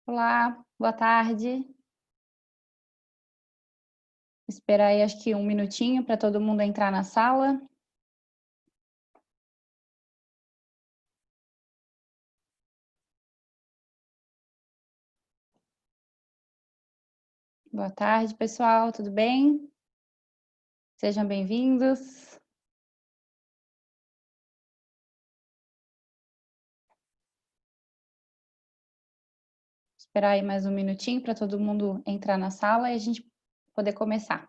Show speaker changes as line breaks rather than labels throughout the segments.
Olá, boa tarde. Esperar aí acho que um minutinho para todo mundo entrar na sala. Boa tarde, pessoal, tudo bem? Sejam bem-vindos. Esperar aí mais um minutinho para todo mundo entrar na sala e a gente poder começar.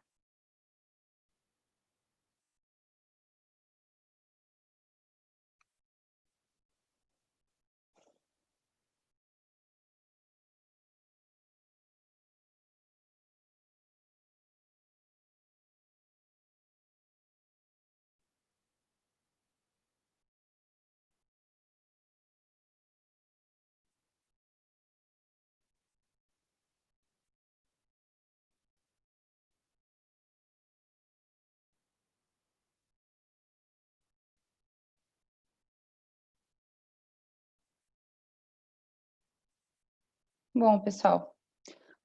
Bom, pessoal,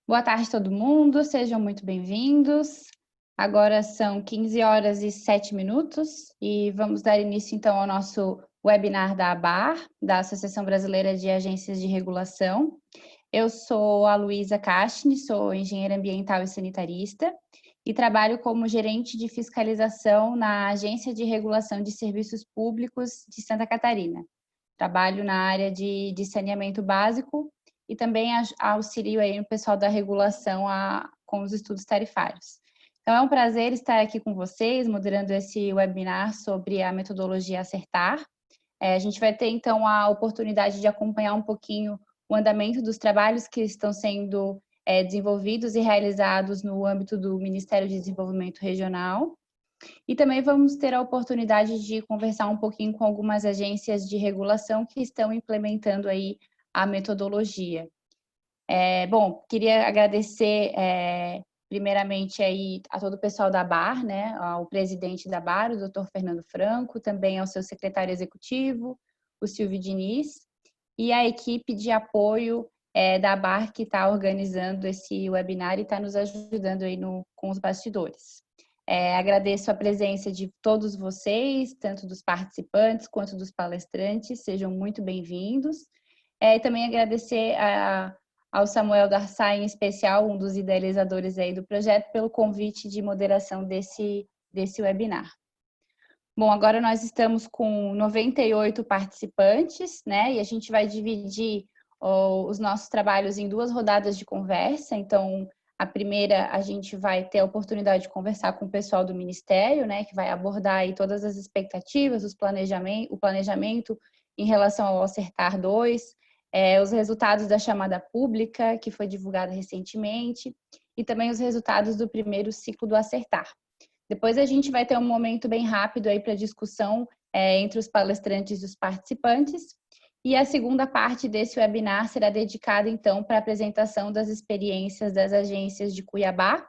boa tarde a todo mundo, sejam muito bem-vindos. Agora são 15 horas e 7 minutos e vamos dar início então ao nosso webinar da ABAR, da Associação Brasileira de Agências de Regulação. Eu sou a Luísa Cachini, sou engenheira ambiental e sanitarista e trabalho como gerente de fiscalização na Agência de Regulação de Serviços Públicos de Santa Catarina. Trabalho na área de saneamento básico e também auxilio aí no pessoal da regulação com os estudos tarifários. Então, é um prazer estar aqui com vocês, moderando esse webinar sobre a metodologia Acertar. A gente vai ter, então, a oportunidade de acompanhar um pouquinho o andamento dos trabalhos que estão sendo desenvolvidos e realizados no âmbito do Ministério de Desenvolvimento Regional. E também vamos ter a oportunidade de conversar um pouquinho com algumas agências de regulação que estão implementando aí a metodologia. Bom, queria agradecer primeiramente aí a todo o pessoal da BAR, né, ao presidente da BAR, o Dr. Fernando Franco, também ao seu secretário executivo, o Silvio Diniz, e a equipe de apoio da BAR que está organizando esse webinar e está nos ajudando aí com os bastidores. Agradeço a presença de todos vocês, tanto dos participantes quanto dos palestrantes, sejam muito bem-vindos. E também agradecer ao Samuel Darsay, em especial, um dos idealizadores aí do projeto, pelo convite de moderação desse webinar. Bom, agora nós estamos com 98 participantes, né? E a gente vai dividir os nossos trabalhos em duas rodadas de conversa. Então, a primeira, a gente vai ter a oportunidade de conversar com o pessoal do Ministério, né? Que vai abordar aí todas as expectativas, o planejamento em relação ao Acertar 2, os resultados da chamada pública, que foi divulgada recentemente, e também os resultados do primeiro ciclo do Acertar. Depois a gente vai ter um momento bem rápido aí para discussão entre os palestrantes e os participantes. E a segunda parte desse webinar será dedicada, então, para a apresentação das experiências das agências de Cuiabá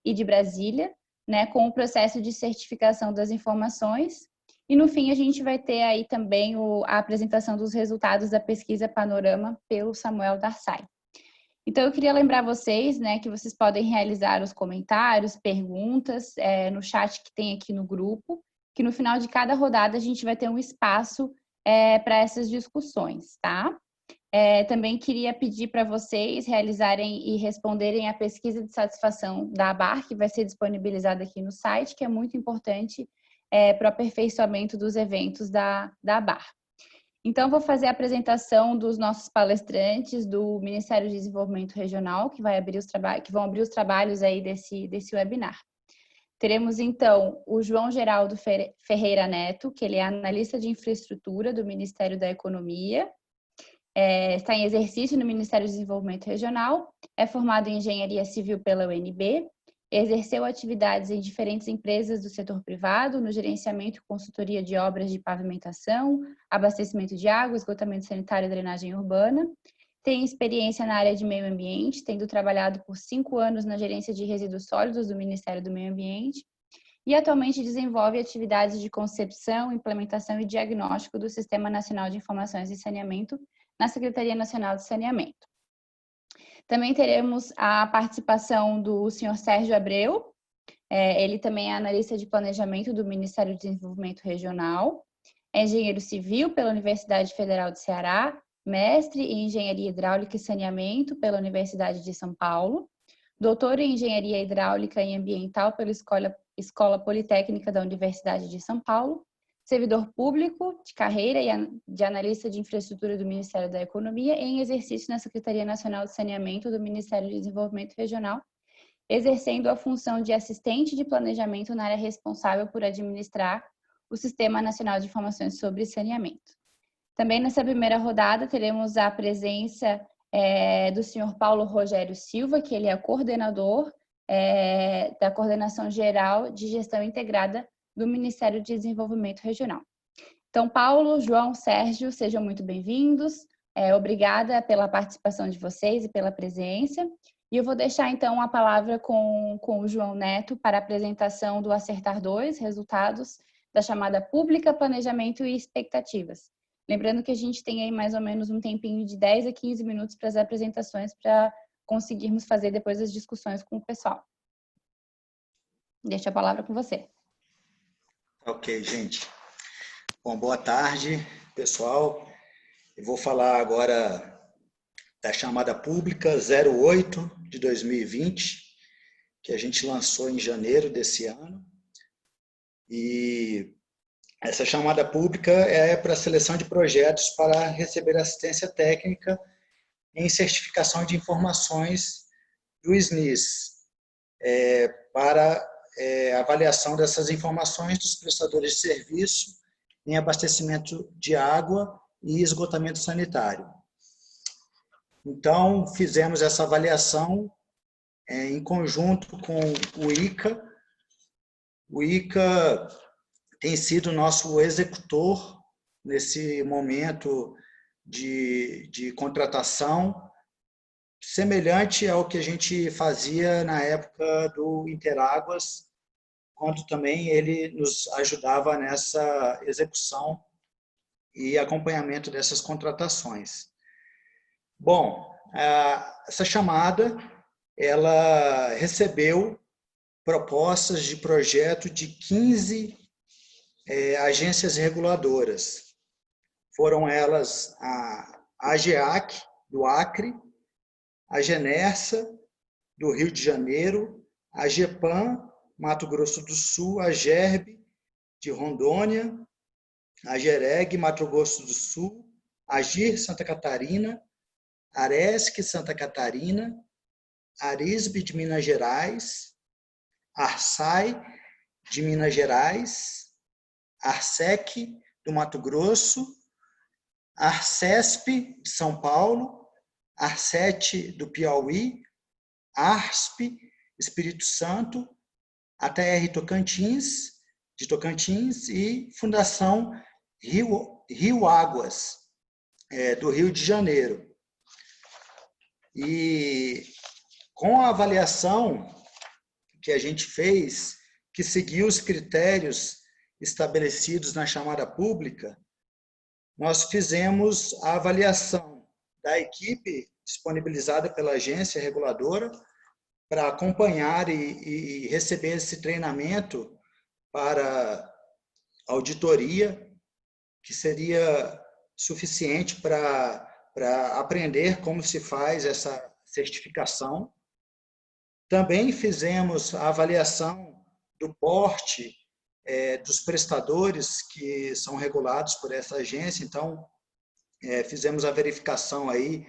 e de Brasília, né, com o processo de certificação das informações. E, no fim, a gente vai ter aí também a apresentação dos resultados da pesquisa Panorama pelo Samuel Darsay. Então, eu queria lembrar vocês, né, que vocês podem realizar os comentários, perguntas no chat que tem aqui no grupo, que no final de cada rodada a gente vai ter um espaço para essas discussões, tá? Também queria pedir para vocês realizarem e responderem a pesquisa de satisfação da ABAR, que vai ser disponibilizada aqui no site, que é muito importante para o aperfeiçoamento dos eventos da ABAR. Então, vou fazer a apresentação dos nossos palestrantes do Ministério de Desenvolvimento Regional, que vão abrir os trabalhos aí desse webinar. Teremos, então, o João Geraldo Ferreira Neto, que ele é analista de infraestrutura do Ministério da Economia, está em exercício no Ministério do Desenvolvimento Regional, é formado em Engenharia Civil pela UNB, exerceu atividades em diferentes empresas do setor privado, no gerenciamento e consultoria de obras de pavimentação, abastecimento de água, esgotamento sanitário e drenagem urbana. Tem experiência na área de meio ambiente, tendo trabalhado por 5 anos na gerência de resíduos sólidos do Ministério do Meio Ambiente, e atualmente desenvolve atividades de concepção, implementação e diagnóstico do Sistema Nacional de Informações e Saneamento na Secretaria Nacional de Saneamento. Também teremos a participação do senhor Sérgio Abreu, ele também é analista de planejamento do Ministério do Desenvolvimento Regional, é engenheiro civil pela Universidade Federal do Ceará, mestre em Engenharia Hidráulica e Saneamento pela Universidade de São Paulo, doutor em Engenharia Hidráulica e Ambiental pela Escola Politécnica da Universidade de São Paulo, servidor público de carreira e de analista de infraestrutura do Ministério da Economia em exercício na Secretaria Nacional de Saneamento do Ministério do Desenvolvimento Regional, exercendo a função de assistente de planejamento na área responsável por administrar o Sistema Nacional de Informações sobre Saneamento. Também nessa primeira rodada teremos a presença do senhor Paulo Rogério Silva, que ele é coordenador da Coordenação Geral de Gestão Integrada do Ministério de Desenvolvimento Regional. Então, Paulo, João, Sérgio, sejam muito bem-vindos. Obrigada pela participação de vocês e pela presença. E eu vou deixar, então, a palavra com o João Neto para a apresentação do Acertar 2, resultados da chamada pública, planejamento e expectativas. Lembrando que a gente tem aí mais ou menos um tempinho de 10 a 15 minutos para as apresentações, para conseguirmos fazer depois as discussões com o pessoal. Deixo a palavra com você.
Ok, gente. Bom, boa tarde, pessoal. Eu vou falar agora da chamada pública 08 de 2020, que a gente lançou em janeiro desse ano. E essa chamada pública é para seleção de projetos para receber assistência técnica em certificação de informações do SNIS, para avaliação dessas informações dos prestadores de serviço em abastecimento de água e esgotamento sanitário. Então, fizemos essa avaliação em conjunto com o ICA. O ICA tem sido nosso executor nesse momento de contratação, semelhante ao que a gente fazia na época do Interáguas, quando também ele nos ajudava nessa execução e acompanhamento dessas contratações. Bom, essa chamada, ela recebeu propostas de projeto de 15 agências reguladoras. Foram elas a AGEAC, do Acre, a Genersa, do Rio de Janeiro, a GEPAM, Mato Grosso do Sul, a GERB, de Rondônia, a GEREG, Mato Grosso do Sul, a GIR, Santa Catarina, a ARESC, Santa Catarina, a ARISB, de Minas Gerais, a ARSAI, de Minas Gerais, a ARSEC, do Mato Grosso, a ARCESP, de São Paulo, a ARCET, do Piauí, a ARSP, Espírito Santo, a TR Tocantins, de Tocantins, e Fundação Rio Águas, do Rio de Janeiro. E com a avaliação que a gente fez, que seguiu os critérios estabelecidos na chamada pública, nós fizemos a avaliação da equipe disponibilizada pela agência reguladora para acompanhar e receber esse treinamento para auditoria, que seria suficiente para aprender como se faz essa certificação. Também fizemos a avaliação do porte dos prestadores que são regulados por essa agência. Então, fizemos a verificação aí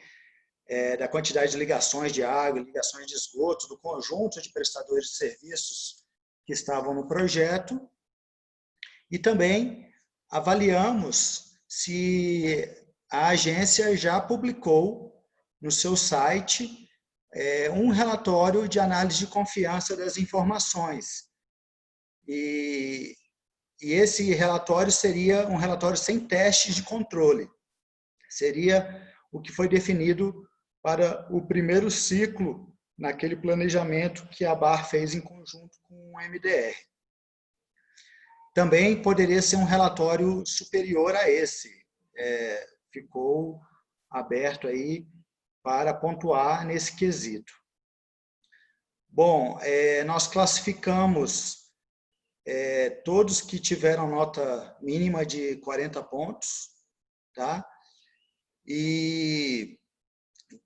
da quantidade de ligações de água, ligações de esgoto, do conjunto de prestadores de serviços que estavam no projeto. E também avaliamos se a agência já publicou no seu site um relatório de análise de confiança das informações. E esse relatório seria um relatório sem testes de controle. Seria o que foi definido para o primeiro ciclo naquele planejamento que a ABAR fez em conjunto com o MDR. Também poderia ser um relatório superior a esse. Ficou aberto aí para pontuar nesse quesito. Bom, nós classificamos todos que tiveram nota mínima de 40 pontos, tá? E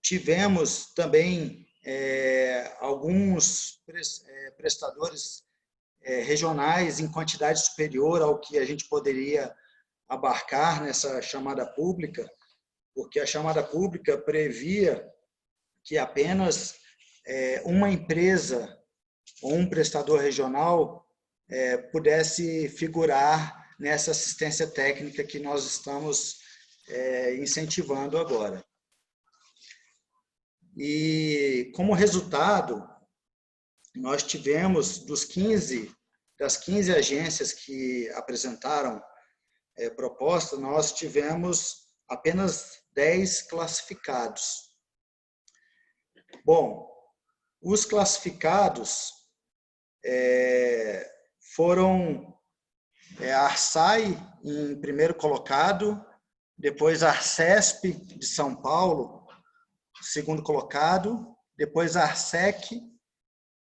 tivemos também alguns prestadores regionais em quantidade superior ao que a gente poderia abarcar nessa chamada pública, porque a chamada pública previa que apenas uma empresa ou um prestador regional pudesse figurar nessa assistência técnica que nós estamos incentivando agora. E, como resultado, nós tivemos das 15 agências que apresentaram proposta, nós tivemos apenas 10 classificados. Bom, os classificados foram a Arsai, em primeiro colocado, depois a Arcesp, de São Paulo, segundo colocado, depois a Arsec,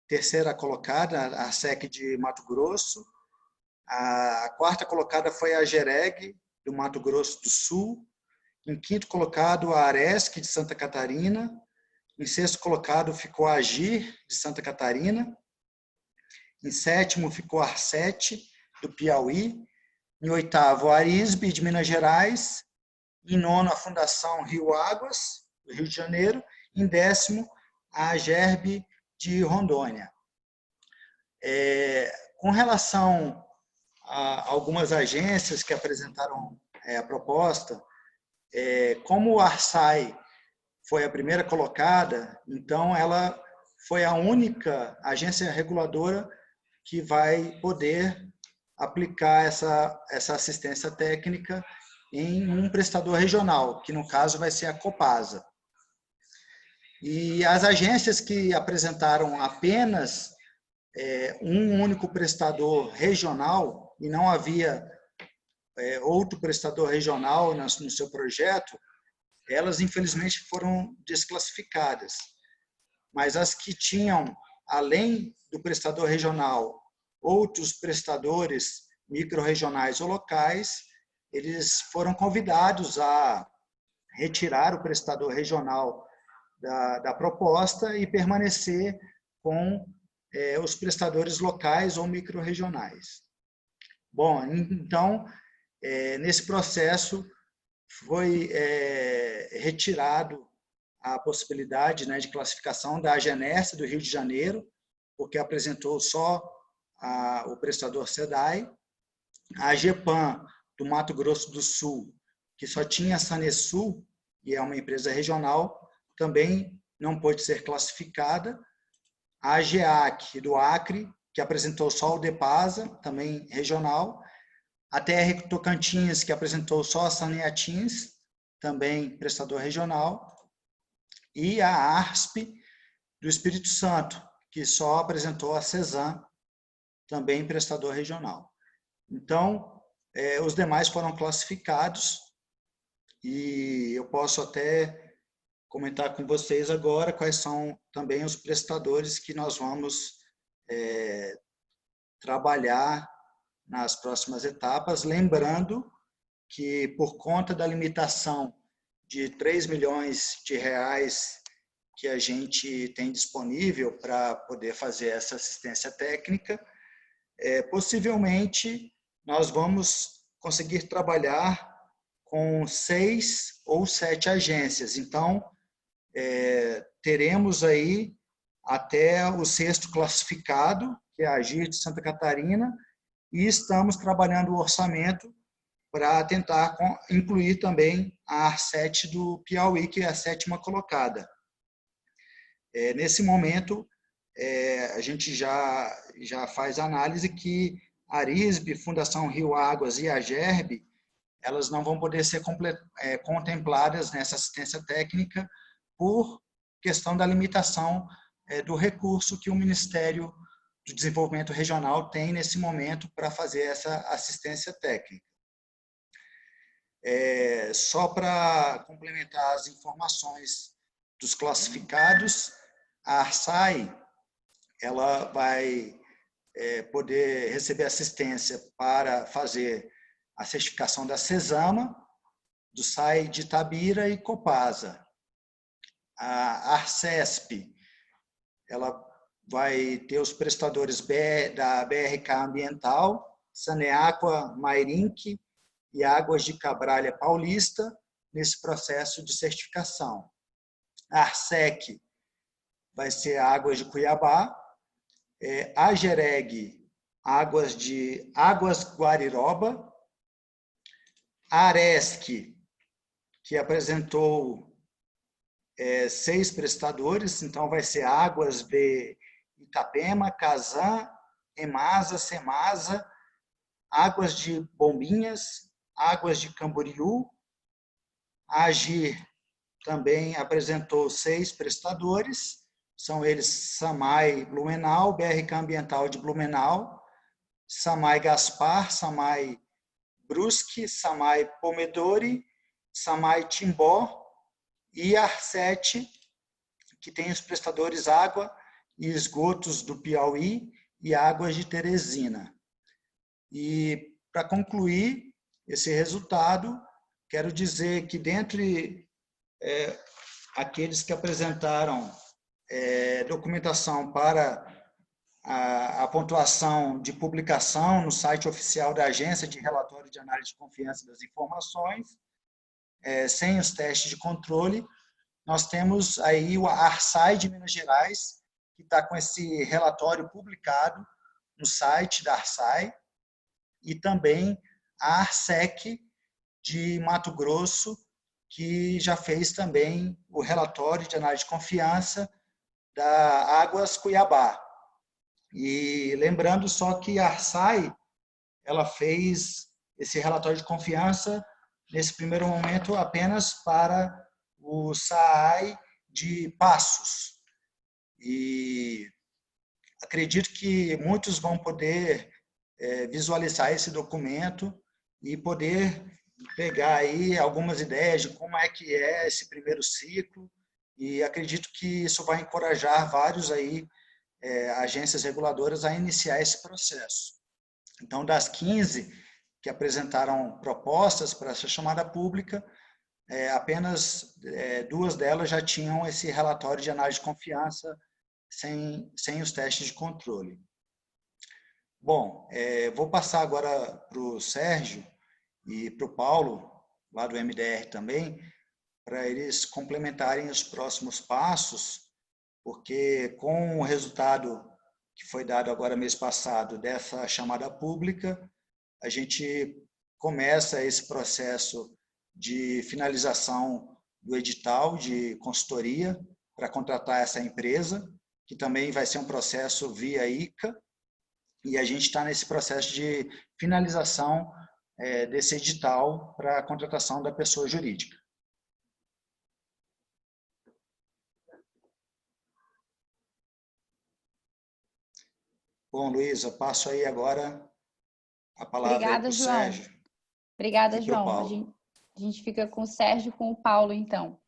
terceira colocada, a Arsec de Mato Grosso, a quarta colocada foi a Gereg, do Mato Grosso do Sul, em quinto colocado a Aresc, de Santa Catarina, em sexto colocado ficou a Agir, de Santa Catarina, em sétimo ficou a Arset, do Piauí, em oitavo a Arisbe, de Minas Gerais, em nono a Fundação Rio Águas, do Rio de Janeiro, em décimo a Agerbe, de Rondônia. Com relação a algumas agências que apresentaram a proposta, como o Arsai foi a primeira colocada, então ela foi a única agência reguladora que vai poder aplicar essa assistência técnica em um prestador regional, que no caso vai ser a Copasa. E as agências que apresentaram apenas um único prestador regional, e não havia outro prestador regional no seu projeto, elas infelizmente foram desclassificadas. Mas as que tinham, além do prestador regional, outros prestadores microrregionais ou locais, eles foram convidados a retirar o prestador regional da proposta e permanecer com os prestadores locais ou microrregionais. Bom, então, nesse processo foi retirado a possibilidade, né, de classificação da Agenerce, do Rio de Janeiro, porque apresentou só o prestador SEDAI, a AGEPAN, do Mato Grosso do Sul, que só tinha a Sanesul, e é uma empresa regional, também não pôde ser classificada, a AGEAC, do Acre, que apresentou só o DEPASA, também regional, a TR Tocantins, que apresentou só a Saneatins, também prestador regional, e a ARSP, do Espírito Santo, que só apresentou a CESAM, também prestador regional. Então, os demais foram classificados, e eu posso até comentar com vocês agora quais são também os prestadores que nós vamos trabalhar nas próximas etapas, lembrando que, por conta da limitação de 3 milhões de reais que a gente tem disponível para poder fazer essa assistência técnica, possivelmente nós vamos conseguir trabalhar com 6 ou 7 agências. Então, teremos aí até o sexto classificado, que é a Agir de Santa Catarina, e estamos trabalhando o orçamento para tentar incluir também a Arset do Piauí, que é a 7ª colocada. Nesse momento, a gente já faz análise que a Arisbe, Fundação Rio Águas e a Agerbe, elas não vão poder ser contempladas nessa assistência técnica por questão da limitação do recurso que o Ministério do Desenvolvimento Regional tem nesse momento para fazer essa assistência técnica. Só para complementar as informações dos classificados, a ARSAE ela vai poder receber assistência para fazer a certificação da CESAMA, do SAI de Itabira e Copasa. A ARCESP ela vai ter os prestadores da BRK Ambiental, Saneaqua, Mairink e Águas de Cabralha Paulista, nesse processo de certificação. A ARSEC vai ser Águas de Cuiabá, a AGEREG, Águas Guariroba, a ARESC, que apresentou 6 prestadores, então vai ser Águas de Itapema, Casan, EMASA, CEMASA, Águas de Bombinhas, Águas de Camboriú. A AGIR também apresentou 6 prestadores, são eles SAMAI Blumenau, BRK Ambiental de Blumenau, SAMAI Gaspar, SAMAI Brusque, SAMAI Pomedori, SAMAI Timbó e a ARCET, que tem os prestadores Água e Esgotos do Piauí e Águas de Teresina. E, para concluir esse resultado, quero dizer que, dentre aqueles que apresentaram documentação para a pontuação de publicação no site oficial da Agência de Relatório de Análise de Confiança das Informações, sem os testes de controle, nós temos aí o ARSAI de Minas Gerais, que está com esse relatório publicado no site da ARSAI, e também a ARSEC de Mato Grosso, que já fez também o relatório de análise de confiança da Águas Cuiabá. E lembrando só que a ARSAI ela fez esse relatório de confiança, nesse primeiro momento, apenas para o SAAI de Passos. E acredito que muitos vão poder visualizar esse documento e poder pegar aí algumas ideias de como é que é esse primeiro ciclo, e acredito que isso vai encorajar vários aí agências reguladoras a iniciar esse processo. Então, das 15 que apresentaram propostas para essa chamada pública, apenas 2 delas já tinham esse relatório de análise de confiança sem os testes de controle. Bom, vou passar agora para o Sérgio e para o Paulo, lá do MDR também, para eles complementarem os próximos passos, porque com o resultado que foi dado agora mês passado dessa chamada pública, a gente começa esse processo de finalização do edital de consultoria para contratar essa empresa, que também vai ser um processo via ICA, e a gente está nesse processo de finalização desse edital para a contratação da pessoa jurídica. Bom, Luísa, passo aí agora a palavra para o Sérgio.
Obrigada, João. A gente fica com o Sérgio e com o Paulo, então.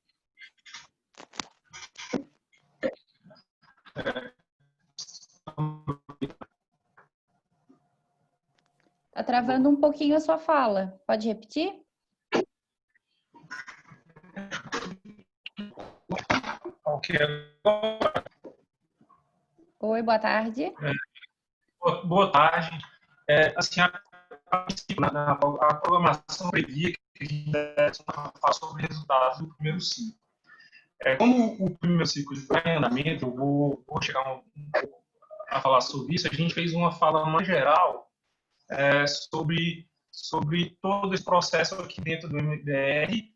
Está travando um pouquinho a sua fala. Pode repetir?
Ok.
Oi, boa tarde.
Boa tarde. Assim, a programação previa que a gente desse uma fala sobre resultados do primeiro ciclo. Como o primeiro ciclo está em andamento, eu vou chegar um pouco a falar sobre isso. A gente fez uma fala mais geral sobre todo esse processo aqui dentro do MDR,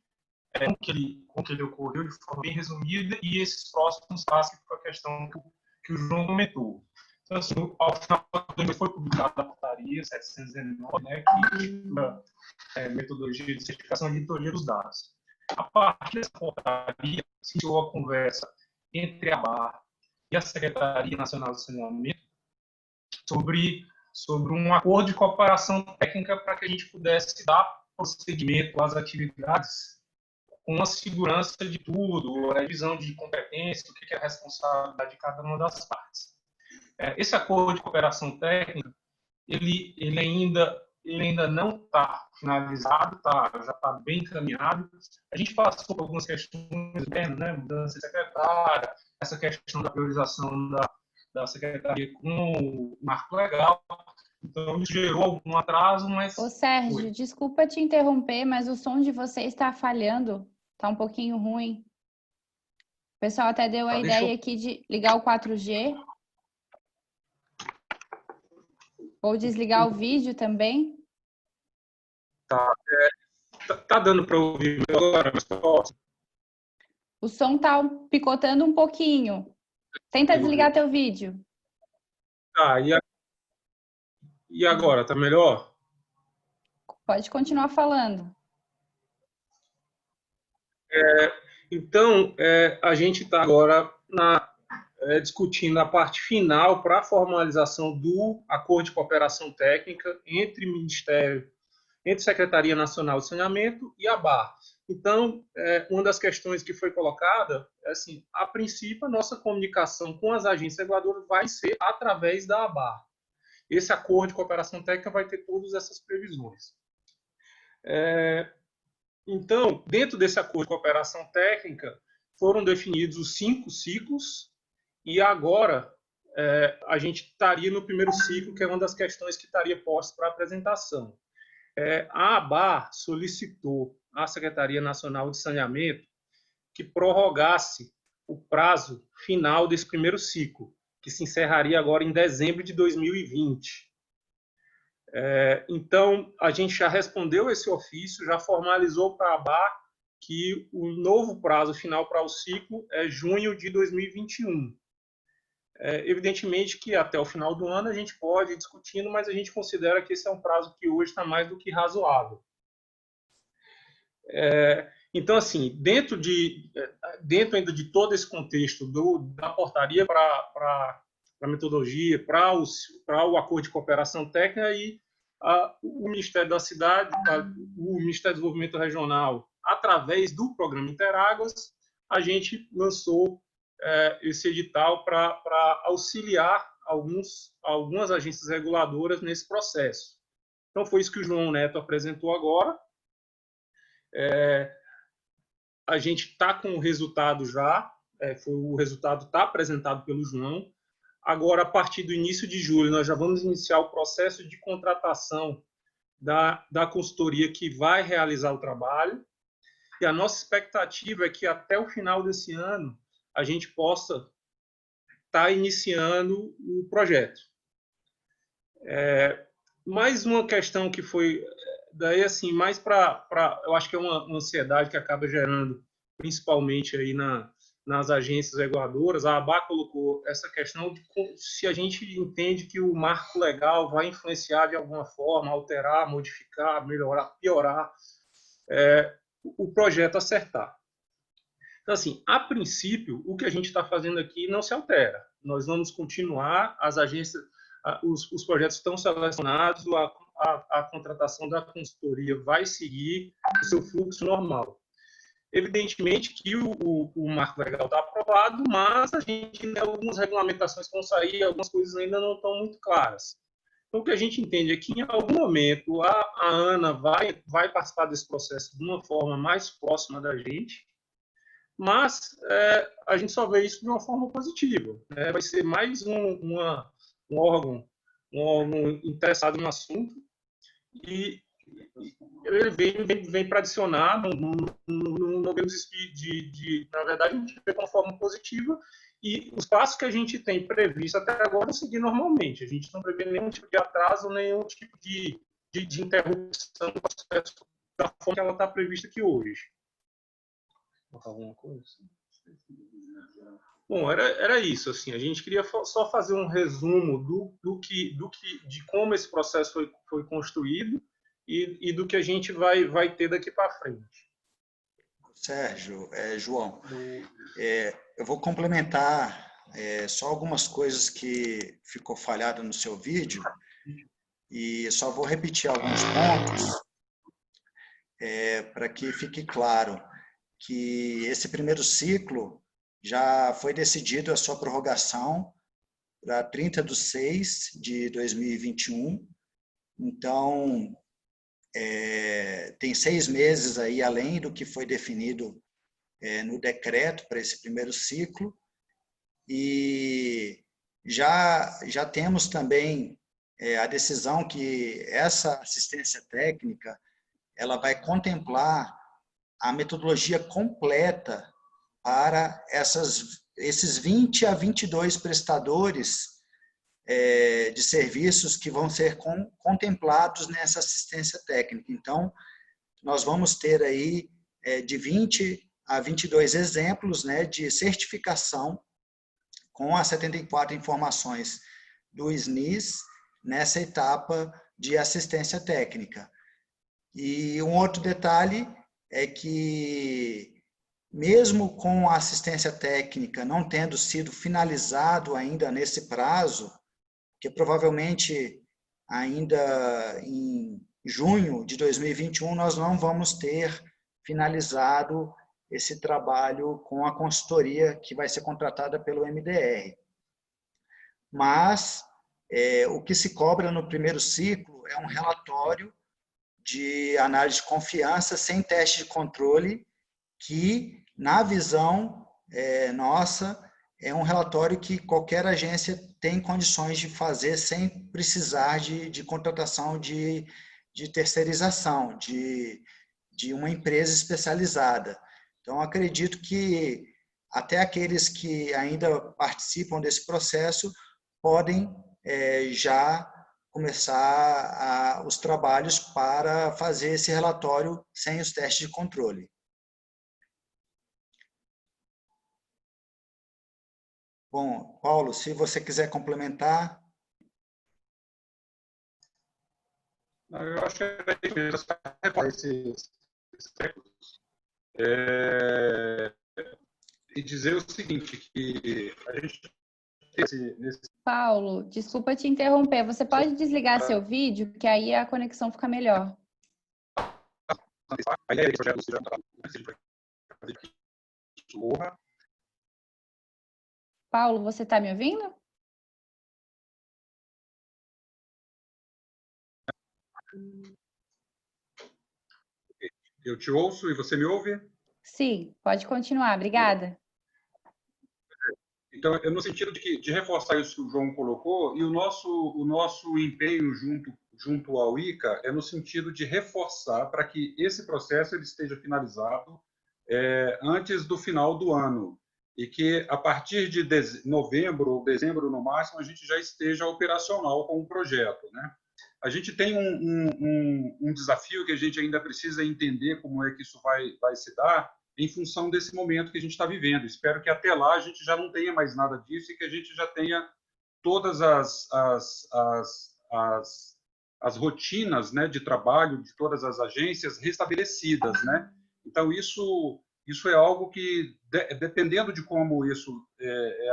como que ele ocorreu de forma bem resumida, e esses próximos passos para a questão que o João comentou. Então, assim, ao final do mês foi publicada a portaria 719, né, que metodologia de certificação e auditoria dos dados. A partir dessa portaria, se iniciou a conversa entre a BAR e a Secretaria Nacional de Saneamento sobre um acordo de cooperação técnica para que a gente pudesse dar prosseguimento às atividades com a segurança de tudo, a divisão de competência, o que é a responsabilidade de cada uma das partes. Esse acordo de cooperação técnica, ele ainda não está finalizado, já está bem encaminhado. A gente passou por algumas questões, né, mudança de secretária, essa questão da priorização da secretaria com o marco legal. Então, isso gerou algum atraso, mas...
Ô, Sérgio, desculpa te interromper, mas o som de você está falhando. Está um pouquinho ruim. O pessoal até deu a ideia aqui de ligar o 4G. Ou desligar o vídeo também.
Tá dando para ouvir agora, mas posso.
O som tá picotando um pouquinho. Tenta desligar teu vídeo.
Tá, e agora? Tá melhor?
Pode continuar falando.
Então, a gente está agora discutindo a parte final para a formalização do acordo de cooperação técnica entre Secretaria Nacional de Saneamento e a ABAR. Então, uma das questões que foi colocada é assim, a princípio, a nossa comunicação com as agências reguladoras vai ser através da ABAR. Esse acordo de cooperação técnica vai ter todas essas previsões. Então, dentro desse acordo de cooperação técnica, foram definidos os 5 ciclos e agora a gente estaria no primeiro ciclo, que é uma das questões que estaria posta para apresentação. A ABAR solicitou à Secretaria Nacional de Saneamento que prorrogasse o prazo final desse primeiro ciclo, que se encerraria agora em dezembro de 2020. Então, a gente já respondeu esse ofício, já formalizou para a ABAR que o novo prazo final para o ciclo é junho de 2021. Evidentemente que até o final do ano a gente pode ir discutindo, mas a gente considera que esse é um prazo que hoje está mais do que razoável. Então, assim, dentro ainda de todo esse contexto da portaria para a metodologia, para o acordo de cooperação técnica e o Ministério da Cidade, o Ministério do Desenvolvimento Regional, através do programa Interáguas, a gente lançou esse edital para auxiliar algumas agências reguladoras nesse processo. Então, foi isso que o João Neto apresentou agora. A gente está com o resultado já, o resultado está apresentado pelo João. Agora, a partir do início de julho, nós já vamos iniciar o processo de contratação da consultoria que vai realizar o trabalho. E a nossa expectativa é que até o final desse ano a gente possa estar iniciando o projeto. Mais uma questão que foi daí assim mais eu acho que é uma ansiedade que acaba gerando principalmente aí nas agências reguladoras. A ABAR colocou essa questão de se a gente entende que o marco legal vai influenciar de alguma forma, alterar, modificar, melhorar, piorar o projeto acertar. Então, assim, a princípio, o que a gente está fazendo aqui não se altera. Nós vamos continuar, as agências, os projetos estão selecionados, a contratação da consultoria vai seguir o seu fluxo normal. Evidentemente que o marco legal está aprovado, mas a gente tem algumas regulamentações que vão sair, algumas coisas ainda não estão muito claras. Então, o que a gente entende é que, em algum momento, a Ana vai participar desse processo de uma forma mais próxima da gente, mas a gente só vê isso de uma forma positiva. Vai ser mais um órgão interessado no assunto e ele vem para adicionar, não vemos isso na verdade, a gente vê de uma forma positiva e os passos que a gente tem previsto até agora vão seguir normalmente. A gente não prevê nenhum tipo de atraso, nenhum tipo de interrupção do processo da forma que ela está prevista aqui hoje. Alguma coisa? Bom, era isso. Assim, a gente queria só fazer um resumo de como esse processo foi construído e do que a gente vai ter daqui para frente.
Sérgio, João, eu vou complementar só algumas coisas que ficou falhado no seu vídeo e só vou repetir alguns pontos para que fique claro que esse primeiro ciclo já foi decidido a sua prorrogação para 30/6/2021. Então, tem 6 meses aí, além do que foi definido no decreto para esse primeiro ciclo. E já temos também a decisão que essa assistência técnica ela vai contemplar a metodologia completa para esses 20 a 22 prestadores de serviços que vão ser contemplados nessa assistência técnica. Então, nós vamos ter aí de 20 a 22 exemplos, né, de certificação com as 74 informações do SNIS nessa etapa de assistência técnica. E um outro detalhe é que, mesmo com a assistência técnica não tendo sido finalizado ainda nesse prazo, que provavelmente ainda em junho de 2021 nós não vamos ter finalizado esse trabalho com a consultoria que vai ser contratada pelo MDR. Mas o que se cobra no primeiro ciclo é um relatório de análise de confiança sem teste de controle, que, na visão nossa, é um relatório que qualquer agência tem condições de fazer sem precisar de contratação de terceirização, de uma empresa especializada. Então, acredito que até aqueles que ainda participam desse processo podem já começar os trabalhos para fazer esse relatório sem os testes de controle. Bom, Paulo, se você quiser complementar.
Eu acho que é esses e dizer o seguinte, que a gente
Paulo, desculpa te interromper. Você pode desligar seu vídeo, que aí a conexão fica melhor.
A ideia do projeto
Paulo, você está me ouvindo?
Eu te ouço e você me ouve?
Sim, pode continuar. Obrigada.
Então, no sentido de reforçar isso que o João colocou, e o nosso empenho junto ao ICA é no sentido de reforçar para que esse processo ele esteja finalizado antes do final do ano, e que a partir de novembro ou dezembro, no máximo, a gente já esteja operacional com o projeto, né? A gente tem um desafio que a gente ainda precisa entender como é que isso vai se dar, em função desse momento que a gente está vivendo. Espero que até lá a gente já não tenha mais nada disso e que a gente já tenha todas as rotinas, né, de trabalho de todas as agências restabelecidas, né? Então, isso é algo que, dependendo de como isso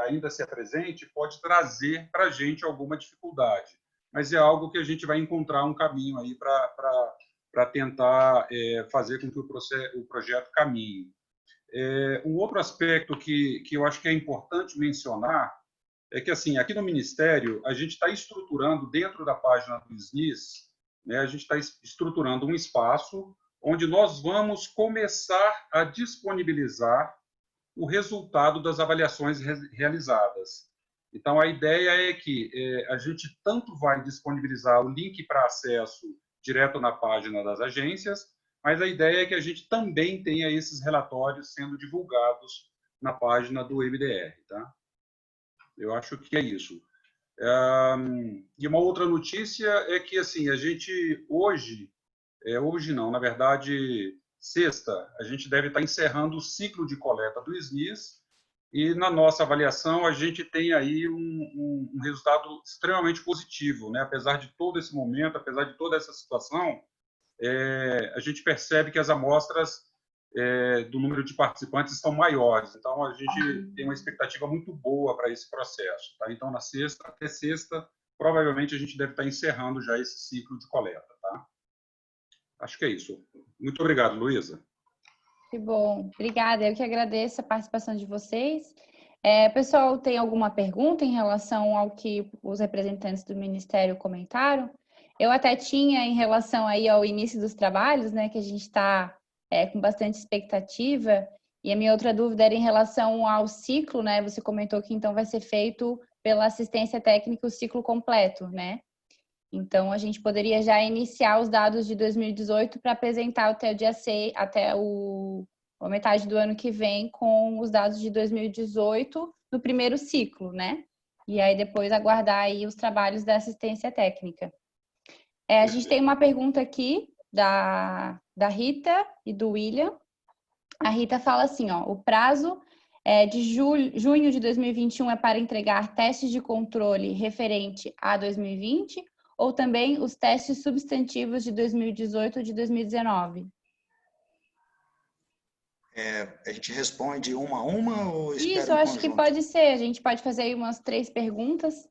ainda se apresente, pode trazer para a gente alguma dificuldade. Mas é algo que a gente vai encontrar um caminho aí para tentar fazer com que o projeto caminhe. Um outro aspecto que eu acho que é importante mencionar é que, assim, aqui no Ministério, a gente está estruturando, dentro da página do SNIS, né, a gente está estruturando um espaço onde nós vamos começar a disponibilizar o resultado das avaliações realizadas. Então, a ideia é que a gente tanto vai disponibilizar o link para acesso direto na página das agências, mas a ideia é que a gente também tenha esses relatórios sendo divulgados na página do MDR, tá? Eu acho que é isso. E uma outra notícia é que, assim, a gente hoje não, na verdade, sexta, a gente deve estar encerrando o ciclo de coleta do SNIS, e na nossa avaliação a gente tem aí um resultado extremamente positivo, né? Apesar de todo esse momento, apesar de toda essa situação, a gente percebe que as amostras do número de participantes estão maiores. Então, a gente tem uma expectativa muito boa para esse processo, tá? Então, até sexta, provavelmente a gente deve estar encerrando já esse ciclo de coleta, tá? Acho que é isso. Muito obrigado, Luísa.
Que bom, obrigada. Eu que agradeço a participação de vocês. Pessoal, tem alguma pergunta em relação ao que os representantes do Ministério comentaram? Eu até tinha em relação aí ao início dos trabalhos, né, que a gente está com bastante expectativa, e a minha outra dúvida era em relação ao ciclo, né? Você comentou que então vai ser feito pela assistência técnica o ciclo completo, né? Então, a gente poderia já iniciar os dados de 2018 para apresentar até o dia 6, até a metade do ano que vem, com os dados de 2018 no primeiro ciclo, né? E aí depois aguardar aí os trabalhos da assistência técnica. A gente tem uma pergunta aqui da Rita e do William. A Rita fala assim, ó, o prazo de junho de 2021 é para entregar testes de controle referente a 2020 ou também os testes substantivos de 2018 ou de 2019?
A gente responde uma a uma ou espera
Isso, eu
um
acho que
conjunto?
pode ser. A gente pode fazer aí umas 3 perguntas.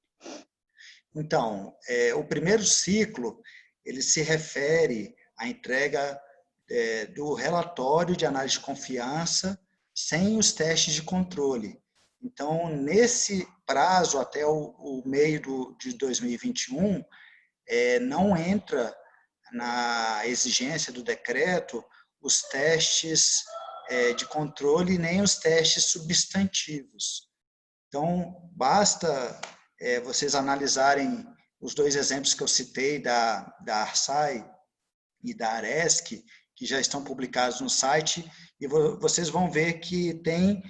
Então, o primeiro ciclo, ele se refere à entrega do relatório de análise de confiança sem os testes de controle. Então, nesse prazo, até o meio de 2021, não entra na exigência do decreto os testes de controle nem os testes substantivos. Então, basta vocês analisarem os 2 exemplos que eu citei da Arsai e da Aresc, que já estão publicados no site, e vocês vão ver que tem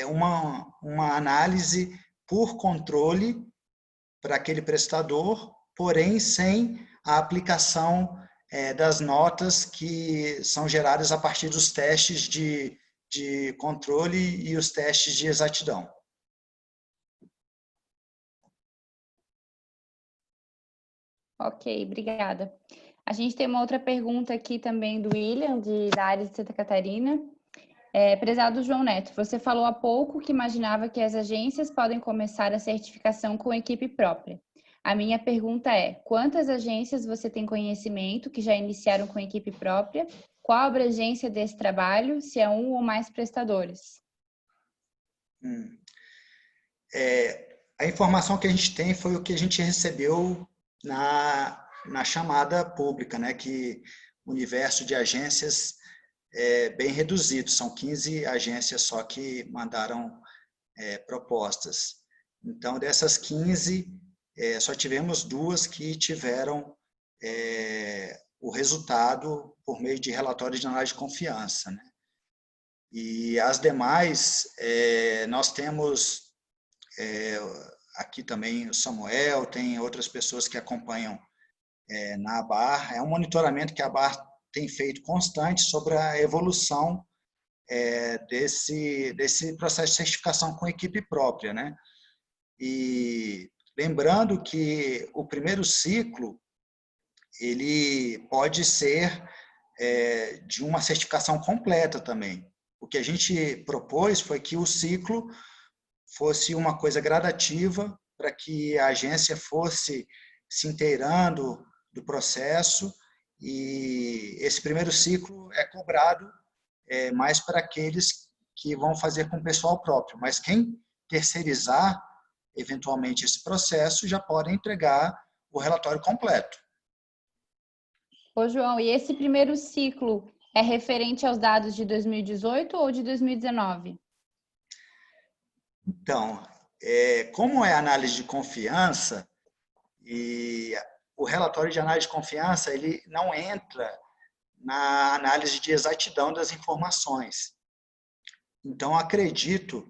uma análise por controle para aquele prestador, porém sem a aplicação das notas que são geradas a partir dos testes de controle e os testes de exatidão.
Ok, obrigada. A gente tem uma outra pergunta aqui também do William, da área de Santa Catarina. Prezado João Neto, você falou há pouco que imaginava que as agências podem começar a certificação com equipe própria. A minha pergunta é, quantas agências você tem conhecimento que já iniciaram com equipe própria? Qual a abrangência desse trabalho, se é um ou mais prestadores?
A informação que a gente tem foi o que a gente recebeu na chamada pública, né, que o universo de agências é bem reduzido, são 15 agências só que mandaram propostas. Então, dessas 15, só tivemos 2 que tiveram o resultado por meio de relatórios de análise de confiança, né? E as demais, nós temos aqui também o Samuel, tem outras pessoas que acompanham na ABAR. É um monitoramento que a ABAR tem feito constante sobre a evolução desse processo de certificação com equipe própria, né? E lembrando que o primeiro ciclo ele pode ser de uma certificação completa também. O que a gente propôs foi que o ciclo fosse uma coisa gradativa para que a agência fosse se inteirando do processo, e esse primeiro ciclo é cobrado mais para aqueles que vão fazer com o pessoal próprio, mas quem terceirizar eventualmente esse processo já pode entregar o relatório completo.
Ô, João, e esse primeiro ciclo é referente aos dados de 2018 ou de 2019?
Então, como é análise de confiança, e o relatório de análise de confiança ele não entra na análise de exatidão das informações. Então, acredito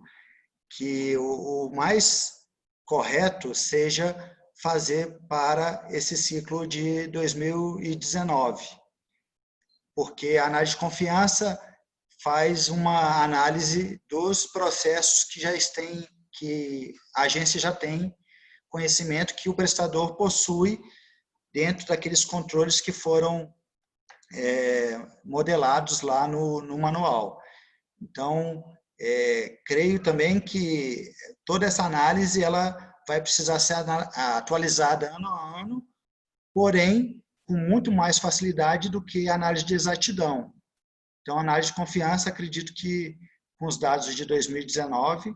que o mais correto seja fazer para esse ciclo de 2019, porque a análise de confiança faz uma análise dos processos que a agência já tem conhecimento, que o prestador possui dentro daqueles controles que foram modelados lá no manual. Então, creio também que toda essa análise ela vai precisar ser atualizada ano a ano, porém, com muito mais facilidade do que a análise de exatidão. Então, análise de confiança, acredito que com os dados de 2019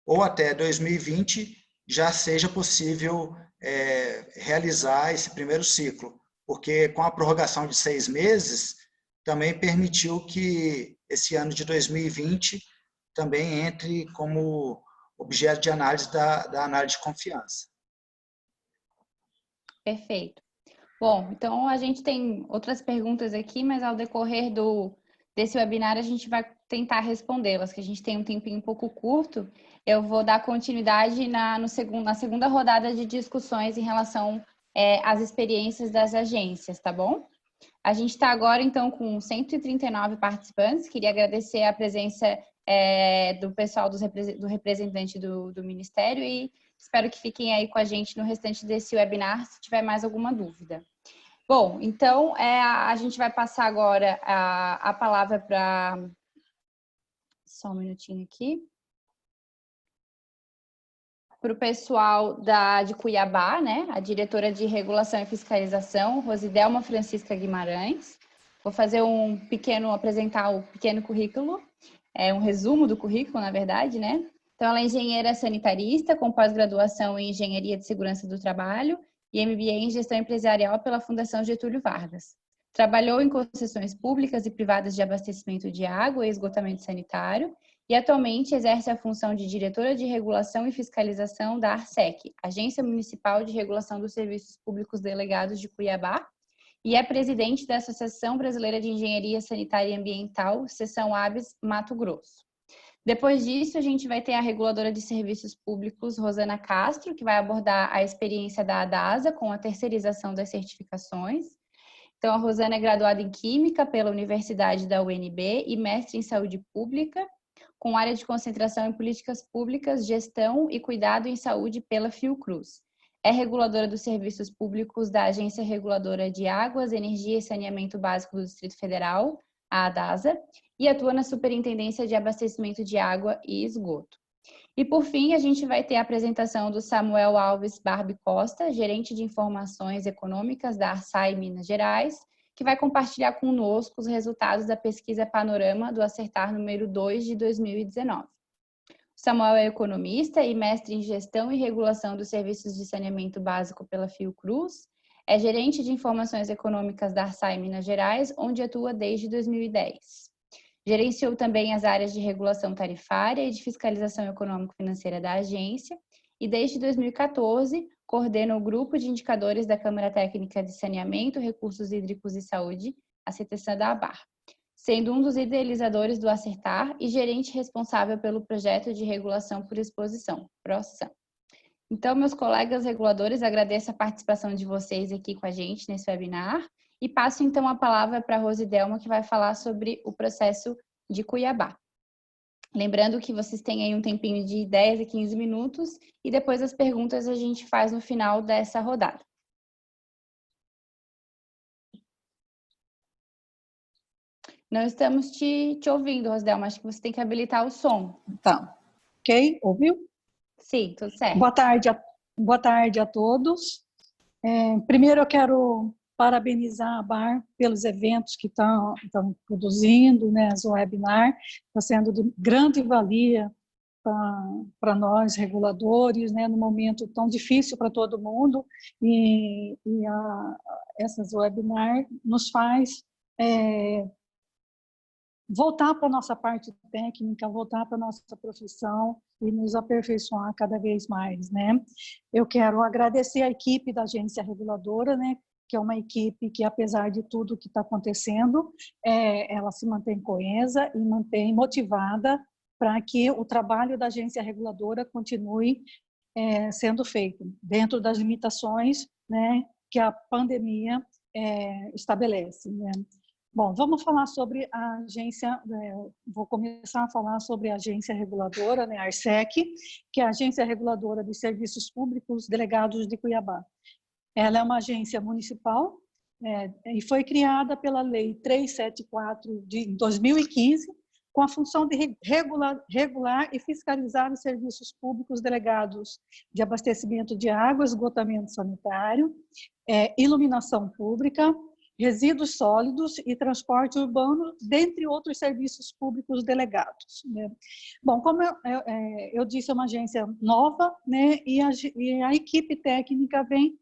ou até 2020 já seja possível realizar esse primeiro ciclo, porque com a prorrogação de 6 meses, também permitiu que esse ano de 2020 também entre como objeto de análise da análise de confiança.
Perfeito. Bom, então a gente tem outras perguntas aqui, mas ao decorrer desse webinar a gente vai tentar respondê-las, que a gente tem um tempinho um pouco curto. Eu vou dar continuidade na segunda rodada de discussões em relação às experiências das agências, tá bom? A gente está agora, então, com 139 participantes. Queria agradecer a presença do pessoal do representante do Ministério e espero que fiquem aí com a gente no restante desse webinar, se tiver mais alguma dúvida. Bom, então, a gente vai passar agora a palavra para... Só um minutinho aqui. Para o pessoal de Cuiabá, né? A diretora de Regulação e Fiscalização, Rosidelma Francisca Guimarães. Vou fazer apresentar o pequeno currículo, um resumo do currículo, na verdade, né? Então, ela é engenheira sanitarista, com pós-graduação em Engenharia de Segurança do Trabalho e MBA em Gestão Empresarial pela Fundação Getúlio Vargas. Trabalhou em concessões públicas e privadas de abastecimento de água e esgotamento sanitário e atualmente exerce a função de diretora de Regulação e Fiscalização da ARSEC, Agência Municipal de Regulação dos Serviços Públicos Delegados de Cuiabá, e é presidente da Associação Brasileira de Engenharia Sanitária e Ambiental, Seção ABS, Mato Grosso. Depois disso, a gente vai ter a reguladora de serviços públicos, Rosana Castro, que vai abordar a experiência da ADASA com a terceirização das certificações. Então, a Rosana é graduada em Química pela Universidade da UNB e mestre em Saúde Pública, com área de concentração em Políticas Públicas, Gestão e Cuidado em Saúde pela Fiocruz. É reguladora dos serviços públicos da Agência Reguladora de Águas, Energia e Saneamento Básico do Distrito Federal, a ADASA, e atua na Superintendência de Abastecimento de Água e Esgoto. E, por fim, a gente vai ter a apresentação do Samuel Alves Barbie Costa, gerente de Informações Econômicas da ARSAI Minas Gerais, que vai compartilhar conosco os resultados da pesquisa Panorama do Acertar número 2 de 2019. O Samuel é economista e mestre em Gestão e Regulação dos Serviços de Saneamento Básico pela Fiocruz, é gerente de Informações Econômicas da ARSAI Minas Gerais, onde atua desde 2010. Gerenciou também as áreas de regulação tarifária e de fiscalização econômico-financeira da agência e, desde 2014, coordena o Grupo de Indicadores da Câmara Técnica de Saneamento, Recursos Hídricos e Saúde, a CTSAN da ABAR, sendo um dos idealizadores do Acertar e gerente responsável pelo projeto de regulação por exposição, PROSAN. Então, meus colegas reguladores, agradeço a participação de vocês aqui com a gente nesse webinar e passo, então, a palavra para a Rosidelma, que vai falar sobre o processo de Cuiabá. Lembrando que vocês têm aí um tempinho de 10 a 15 minutos e depois as perguntas a gente faz no final dessa rodada. Não estamos te ouvindo, Rosidelma, acho que você tem que habilitar o som.
Tá, ok? Ouviu?
Sim, tudo certo.
Boa tarde a todos. Primeiro eu quero parabenizar a BAR pelos eventos que estão produzindo, né, as webinar, está sendo de grande valia para nós, reguladores, né, num momento tão difícil para todo mundo, essas webinar nos faz voltar para a nossa parte técnica, voltar para a nossa profissão e nos aperfeiçoar cada vez mais, né? Eu quero agradecer a equipe da agência reguladora, né, que é uma equipe que, apesar de tudo que está acontecendo, ela se mantém coesa e mantém motivada para que o trabalho da agência reguladora continue sendo feito dentro das limitações, né, que a pandemia estabelece, né? Bom, vamos falar sobre a agência, vou começar a falar sobre a agência reguladora, né, a ARSEC, que é a Agência Reguladora de Serviços Públicos Delegados de Cuiabá. Ela é uma agência municipal e foi criada pela Lei 374 de 2015, com a função de regular e fiscalizar os serviços públicos delegados de abastecimento de água, esgotamento sanitário, iluminação pública, resíduos sólidos e transporte urbano, dentre outros serviços públicos delegados, né? Bom, como eu disse, é uma agência nova, né? E a equipe técnica vem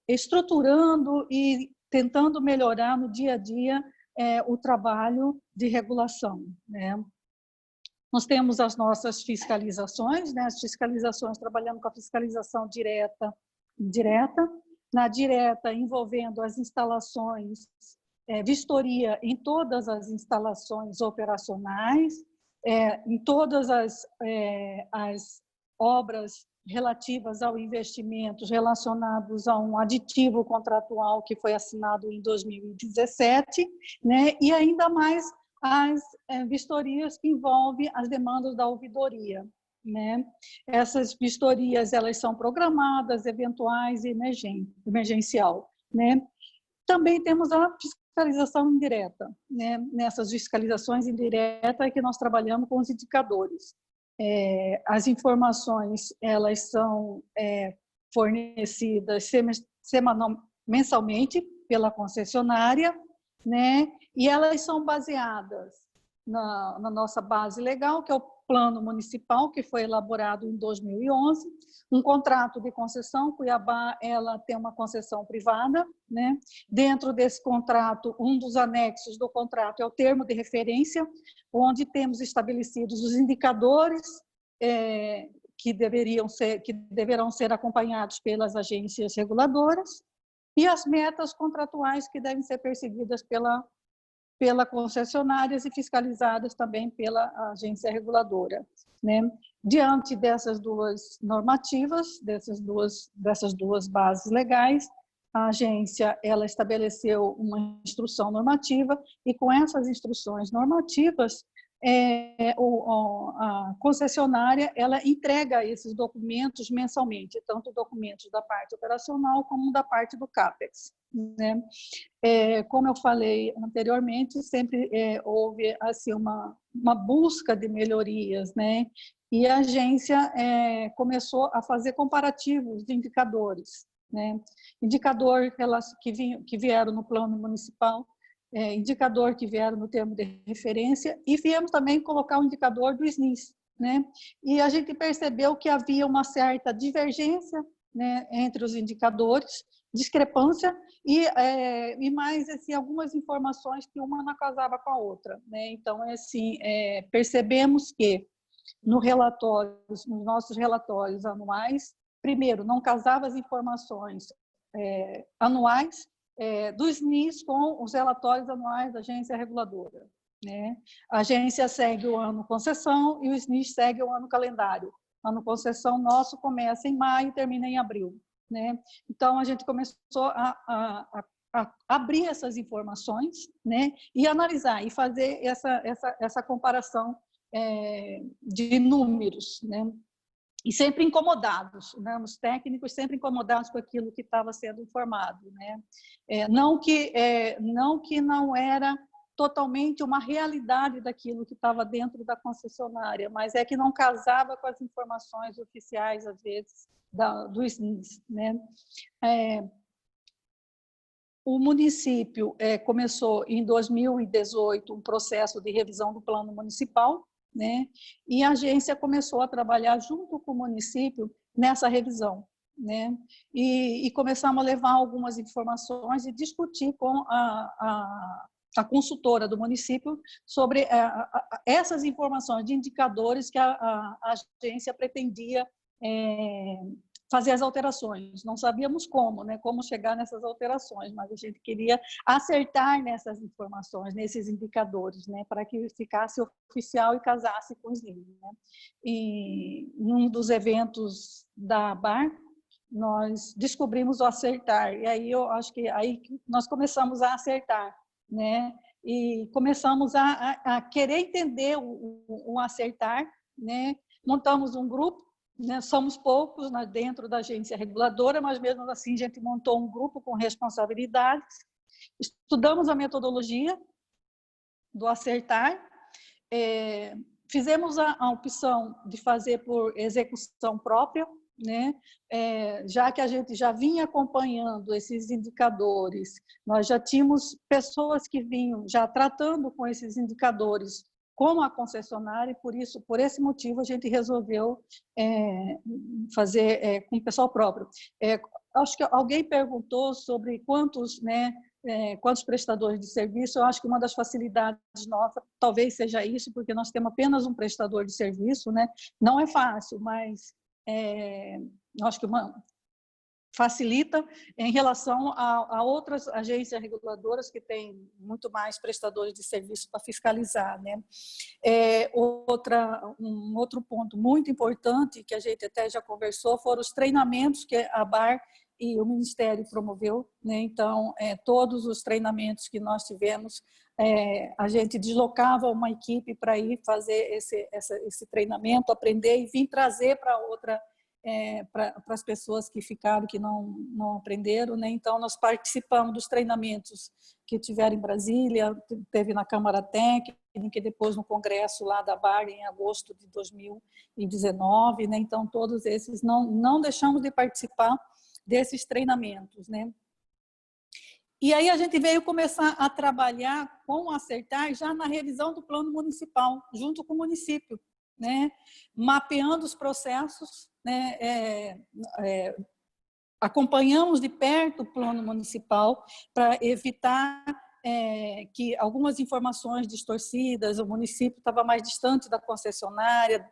estruturando e tentando melhorar no dia a dia o trabalho de regulação, né? Nós temos as nossas fiscalizações, né? As fiscalizações, trabalhando com a fiscalização direta, indireta. Na direta, envolvendo as instalações, vistoria em todas as instalações operacionais, em todas as obras relativas ao investimentos relacionados a um aditivo contratual que foi assinado em 2017, né? E ainda mais as vistorias que envolvem as demandas da ouvidoria, né? Essas vistorias, elas são programadas, eventuais e emergencial, né? Também temos a fiscalização indireta, né? Nessas fiscalizações indiretas é que nós trabalhamos com os indicadores. As informações, elas são fornecidas mensalmente pela concessionária, né? E elas são baseadas na nossa base legal, que é o Plano Municipal, que foi elaborado em 2011, um contrato de concessão. Cuiabá, ela tem uma concessão privada, né? Dentro desse contrato, um dos anexos do contrato é o termo de referência, onde temos estabelecidos os indicadores que deverão ser acompanhados pelas agências reguladoras e as metas contratuais que devem ser perseguidas pela concessionárias e fiscalizadas também pela agência reguladora, né? Diante dessas duas normativas, dessas duas bases legais, a agência, ela estabeleceu uma instrução normativa e com essas instruções normativas, a concessionária, ela entrega esses documentos mensalmente, tanto documentos da parte operacional como da parte do CAPEX, né? Como eu falei anteriormente, sempre houve assim, uma busca de melhorias, né? E a agência começou a fazer comparativos de indicadores, né? Indicador que vieram no plano municipal, indicador que vieram no termo de referência, e viemos também colocar o indicador do SNIS, né? E a gente percebeu que havia uma certa divergência, né, entre os indicadores, discrepância, e mais assim, algumas informações que uma não casava com a outra, né? Então, assim, percebemos que nos nossos relatórios anuais, primeiro, não casava as informações anuais do SNIS com os relatórios anuais da agência reguladora, né? A agência segue o ano concessão e o SNIS segue o ano calendário. Ano concessão nosso começa em maio e termina em abril, né? Então, a gente começou a abrir essas informações, né? E analisar e fazer essa comparação de números, né? E sempre incomodados, né? Os técnicos sempre incomodados com aquilo que estava sendo informado, né? Não que não era totalmente uma realidade daquilo que estava dentro da concessionária, mas é que não casava com as informações oficiais, às vezes, do SNIS, né? O município começou em 2018 um processo de revisão do plano municipal, né? E a agência começou a trabalhar junto com o município nessa revisão, né? E começamos a levar algumas informações e discutir com a consultora do município sobre essas informações de indicadores que a agência pretendia fazer as alterações. Não sabíamos como, né? Como chegar nessas alterações, mas a gente queria acertar nessas informações, nesses indicadores, né? Para que ficasse oficial e casasse com os livros, né? E num dos eventos da ABAR, nós descobrimos o acertar, e aí eu acho que aí nós começamos a acertar, né? E começamos a querer entender o acertar, né? Montamos um grupo, né? Somos poucos dentro da agência reguladora, mas mesmo assim a gente montou um grupo com responsabilidades, estudamos a metodologia do acertar, fizemos a opção de fazer por execução própria, né? Já que a gente já vinha acompanhando esses indicadores, nós já tínhamos pessoas que vinham já tratando com esses indicadores como a concessionária, e por esse motivo, a gente resolveu fazer com o pessoal próprio. Acho que alguém perguntou sobre quantos, né, quantos prestadores de serviço. Eu acho que uma das facilidades nossas talvez seja isso, porque nós temos apenas um prestador de serviço, né? Não é fácil, mas eu acho que facilita em relação a outras agências reguladoras que têm muito mais prestadores de serviço para fiscalizar, né? Um outro ponto muito importante que a gente até já conversou foram os treinamentos que a ABAR e o Ministério promoveu, né? Então, todos os treinamentos que nós tivemos, a gente deslocava uma equipe para ir fazer esse treinamento, aprender e vir trazer para outra para as pessoas que ficaram, que não aprenderam, né? Então, nós participamos dos treinamentos que tiveram em Brasília, teve na Câmara Técnica, e depois no Congresso lá da BAR, em agosto de 2019, né? Então, todos esses, não deixamos de participar desses treinamentos, né? E aí a gente veio começar a trabalhar com o Acertar já na revisão do plano municipal, junto com o município, né? Mapeando os processos, né? Acompanhamos de perto o plano municipal para evitar que algumas informações distorcidas, o município estava mais distante da concessionária,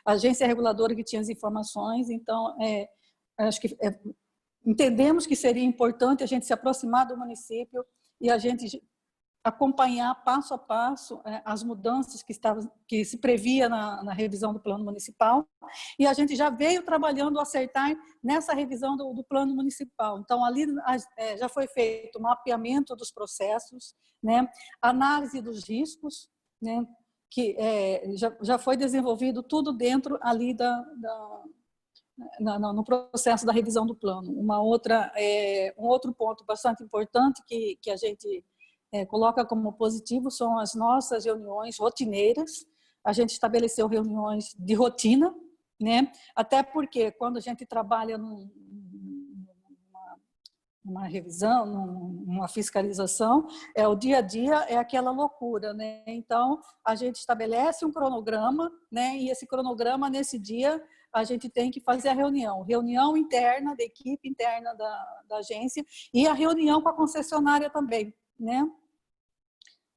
a agência reguladora que tinha as informações, então acho que entendemos que seria importante a gente se aproximar do município e a gente acompanhar passo a passo as mudanças que se previa na revisão do plano municipal, e a gente já veio trabalhando o Acertar nessa revisão do plano municipal. Então, ali já foi feito o mapeamento dos processos, né? Análise dos riscos, né? Que já foi desenvolvido tudo dentro ali no processo da revisão do plano. Um outro ponto bastante importante que a gente coloca como positivo são as nossas reuniões rotineiras. A gente estabeleceu reuniões de rotina, né? Até porque quando a gente trabalha numa revisão, numa fiscalização, o dia a dia é aquela loucura, né? Então, a gente estabelece um cronograma, né? E esse cronograma, nesse dia, a gente tem que fazer a reunião interna, da equipe interna da agência, e a reunião com a concessionária também, né?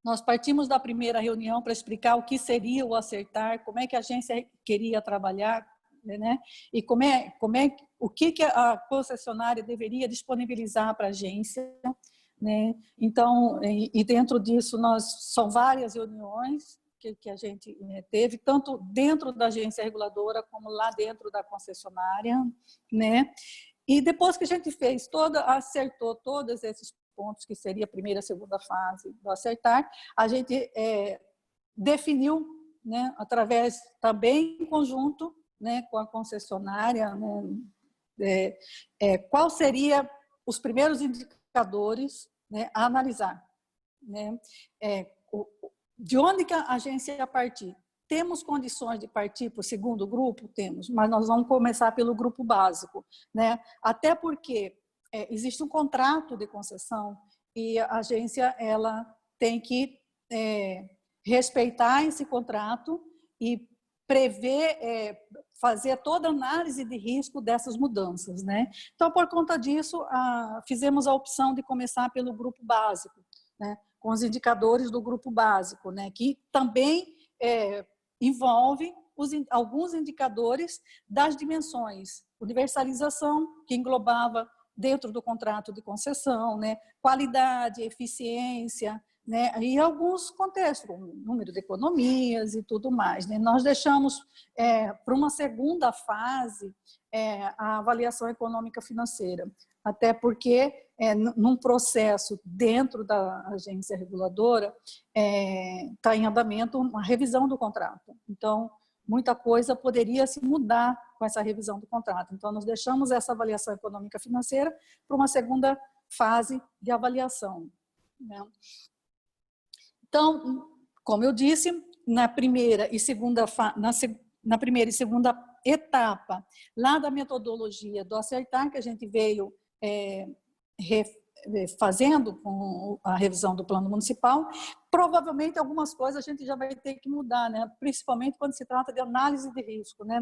Nós partimos da primeira reunião para explicar o que seria o Acertar, como é que a agência queria trabalhar, né? E o que a concessionária deveria disponibilizar para a agência, né? Então, e dentro disso, são várias reuniões que a gente teve, tanto dentro da agência reguladora como lá dentro da concessionária, né? E depois que a gente acertou todos esses pontos, que seria a primeira e a segunda fase do Acertar, a gente definiu, né, através também em conjunto, né, com a concessionária, né, qual seria os primeiros indicadores, né, a analisar, né? De onde que a agência ia partir? Temos condições de partir para o segundo grupo? Temos, mas nós vamos começar pelo grupo básico, né? Até porque existe um contrato de concessão e a agência ela tem que respeitar esse contrato e prever, fazer toda a análise de risco dessas mudanças, né? Então, por conta disso, fizemos a opção de começar pelo grupo básico, né? Com os indicadores do grupo básico, né? Que também envolve alguns indicadores das dimensões, universalização, que englobava dentro do contrato de concessão, né? Qualidade, eficiência, né? E alguns contextos, como número de economias e tudo mais, né? Nós deixamos para uma segunda fase a avaliação econômica financeira, até porque num processo dentro da agência reguladora está em andamento uma revisão do contrato. Então, muita coisa poderia se mudar com essa revisão do contrato. Então, nós deixamos essa avaliação econômica financeira para uma segunda fase de avaliação, né? Então, como eu disse, na primeira e segunda etapa lá da metodologia do Acertar, que a gente veio fazendo com a revisão do plano municipal, provavelmente algumas coisas a gente já vai ter que mudar, né? Principalmente quando se trata de análise de risco, né?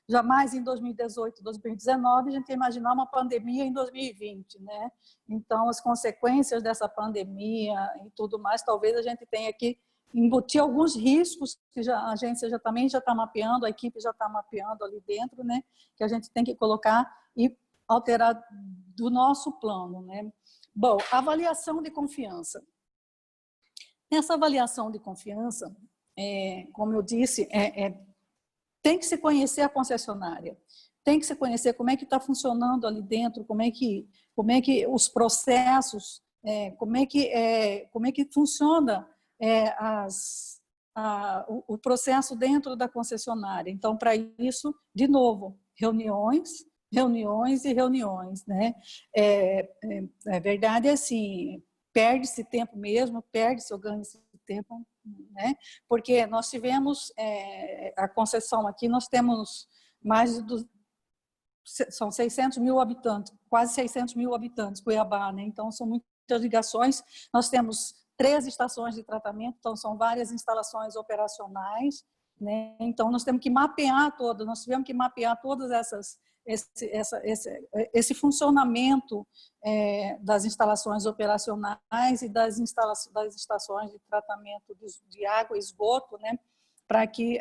Jamais em 2018, 2019, a gente ia imaginar uma pandemia em 2020, né? Então, as consequências dessa pandemia e tudo mais, talvez a gente tenha que embutir alguns riscos que a agência também está mapeando, a equipe já está mapeando ali dentro, né? Que a gente tem que colocar e alterar do nosso plano, né? Bom, avaliação de confiança. Nessa avaliação de confiança, como eu disse, tem que se conhecer a concessionária, tem que se conhecer como é que está funcionando ali dentro, como é que os processos, como é que funciona o processo dentro da concessionária. Então, para isso, de novo, reuniões e reuniões, né? A verdade é assim, perde-se tempo mesmo, perde-se ou ganha-se tempo, né? Porque nós tivemos a concessão aqui, nós temos mais de são 600 mil habitantes, quase 600 mil habitantes, Cuiabá, né? Então são muitas ligações. Nós temos 3 estações de tratamento, então são várias instalações operacionais, né? Então nós temos que mapear todas, nós tivemos que mapear todas esse funcionamento das instalações operacionais e das estações de tratamento de água e esgoto, né, para que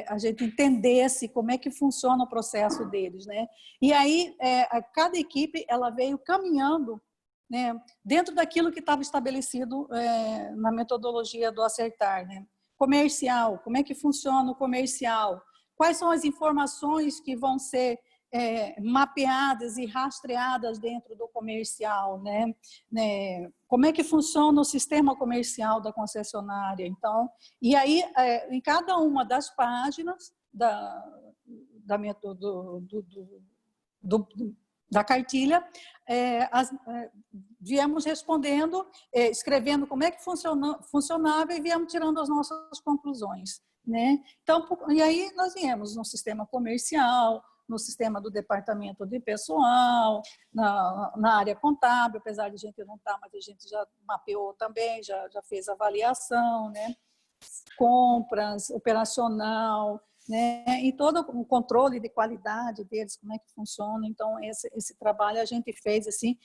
a gente entendesse como é que funciona o processo deles, né? E aí, cada equipe ela veio caminhando, né, dentro daquilo que estava estabelecido na metodologia do Acertar, né? Comercial, como é que funciona o comercial? Quais são as informações que vão ser mapeadas e rastreadas dentro do comercial, né? Como é que funciona o sistema comercial da concessionária? Então, e aí, em cada uma das páginas da cartilha, viemos respondendo, escrevendo como é que funcionava e viemos tirando as nossas conclusões, né? Então, e aí nós viemos no sistema comercial, no sistema do departamento de pessoal, na área contábil, apesar de a gente não estar, mas a gente já mapeou também, já fez avaliação, né? Compras, operacional, né? E todo o controle de qualidade deles, como é que funciona. Então, esse trabalho a gente fez, assim,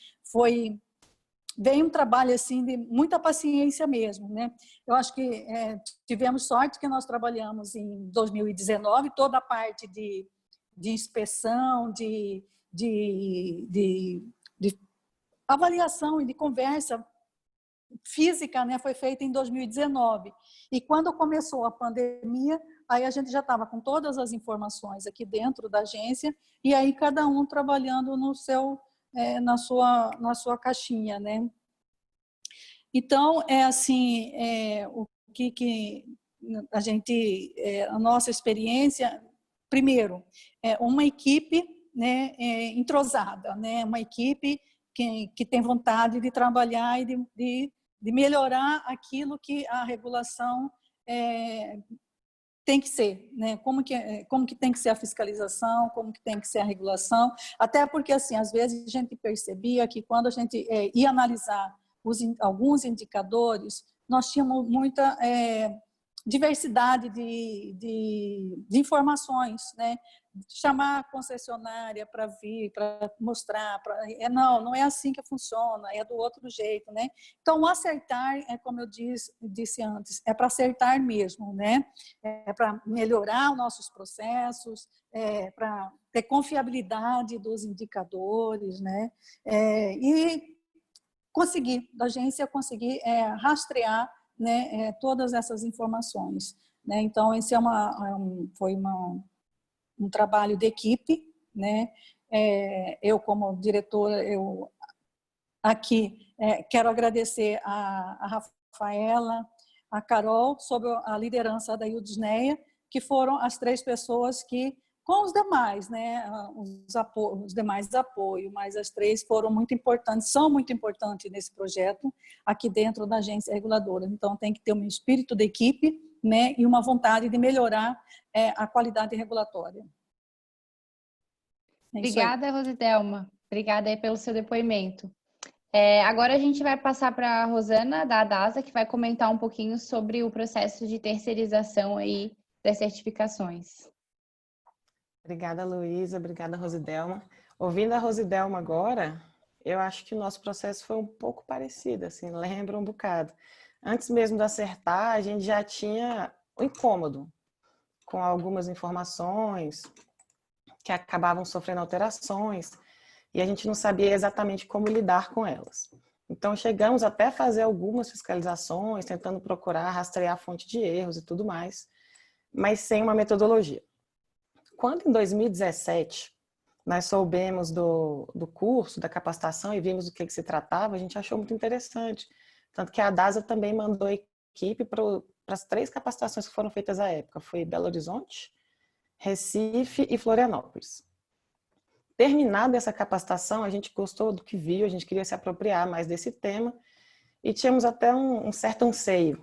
veio um trabalho assim de muita paciência mesmo, né? Eu acho que tivemos sorte que nós trabalhamos em 2019, toda a parte de inspeção, de avaliação e de conversa física, né, foi feita em 2019. E quando começou a pandemia, aí a gente já estava com todas as informações aqui dentro da agência, e aí cada um trabalhando no seu, na sua caixinha, né? Então, assim, o que a gente, a nossa experiência, primeiro, uma equipe, né, entrosada, né, uma equipe que tem vontade de trabalhar e de melhorar aquilo que a regulação tem que ser, né? Como que tem que ser a fiscalização, como que tem que ser a regulação, até porque, assim, às vezes a gente percebia que quando a gente ia analisar alguns indicadores, nós tínhamos muita diversidade de informações, né? Chamar a concessionária para vir, para mostrar, não é assim que funciona, é do outro jeito, né? Então, o acertar, como eu disse antes, é para acertar mesmo, né? É para melhorar os nossos processos, para ter confiabilidade dos indicadores, né? E da agência conseguir rastrear, né, todas essas informações, né? Então, esse foi um trabalho de equipe, né? Eu, como diretora, aqui quero agradecer a Rafaela, a Carol, sob a liderança da Ildisneia, que foram as 3 pessoas que, com os demais, né, os demais apoios, mas as 3 foram muito importantes, são muito importantes nesse projeto aqui dentro da agência reguladora. Então, tem que ter um espírito de equipe, né, e uma vontade de melhorar a qualidade regulatória.
Obrigada, Rosidelma. Obrigada aí pelo seu depoimento. Agora a gente vai passar para a Rosana, da ADASA, que vai comentar um pouquinho sobre o processo de terceirização aí das certificações.
Obrigada, Luísa. Obrigada, Rosidelma. Ouvindo a Rosidelma agora, eu acho que o nosso processo foi um pouco parecido, assim, lembra um bocado. Antes mesmo de acertar, a gente já tinha o incômodo com algumas informações que acabavam sofrendo alterações e a gente não sabia exatamente como lidar com elas. Então, chegamos até a fazer algumas fiscalizações, tentando procurar rastrear a fonte de erros e tudo mais, mas sem uma metodologia. Quando, em 2017, nós soubemos do curso, da capacitação e vimos do que se tratava, a gente achou muito interessante. Tanto que a ADASA também mandou a equipe para as 3 capacitações que foram feitas à época. Foi Belo Horizonte, Recife e Florianópolis. Terminada essa capacitação, a gente gostou do que viu, a gente queria se apropriar mais desse tema e tínhamos até um certo anseio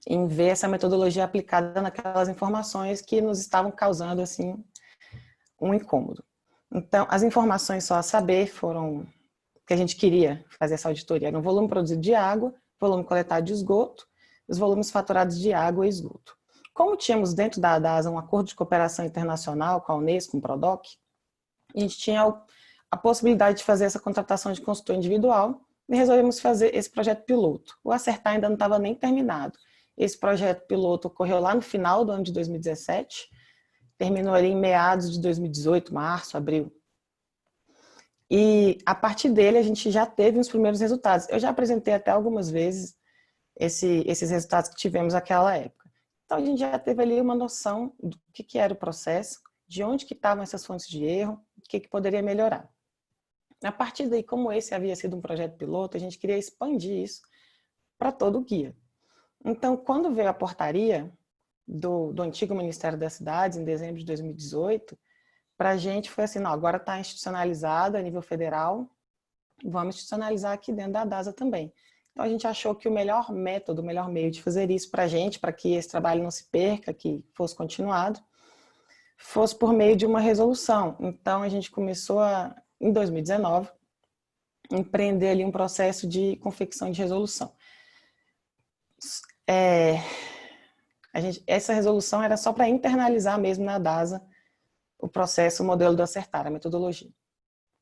em ver essa metodologia aplicada naquelas informações que nos estavam causando assim um incômodo. Então, as informações só a saber foram que a gente queria fazer essa auditoria. Era o volume produzido de água, volume coletado de esgoto, os volumes faturados de água e esgoto. Como tínhamos dentro da ADASA um acordo de cooperação internacional com a Unesco, com o PRODOC, a gente tinha a possibilidade de fazer essa contratação de consultor individual e resolvemos fazer esse projeto piloto. O acertar ainda não estava nem terminado. Esse projeto piloto ocorreu lá no final do ano de 2017, terminou ali em meados de 2018, março, abril. E a partir dele a gente já teve os primeiros resultados. Eu já apresentei até algumas vezes esses resultados que tivemos naquela época. Então a gente já teve ali uma noção do que era o processo, de onde que estavam essas fontes de erro, o que poderia melhorar. A partir daí, como esse havia sido um projeto piloto, a gente queria expandir isso para todo o guia. Então, quando veio a portaria do antigo Ministério das Cidades, em dezembro de 2018, para a gente foi assim, não, agora está institucionalizado a nível federal, vamos institucionalizar aqui dentro da ADASA também. Então, a gente achou que o melhor método, o melhor meio de fazer isso para a gente, para que esse trabalho não se perca, que fosse continuado, fosse por meio de uma resolução. Então, a gente começou, em 2019, empreender ali um processo de confecção de resolução. Essa resolução era só para internalizar mesmo na DASA o processo, o modelo do acertar, a metodologia.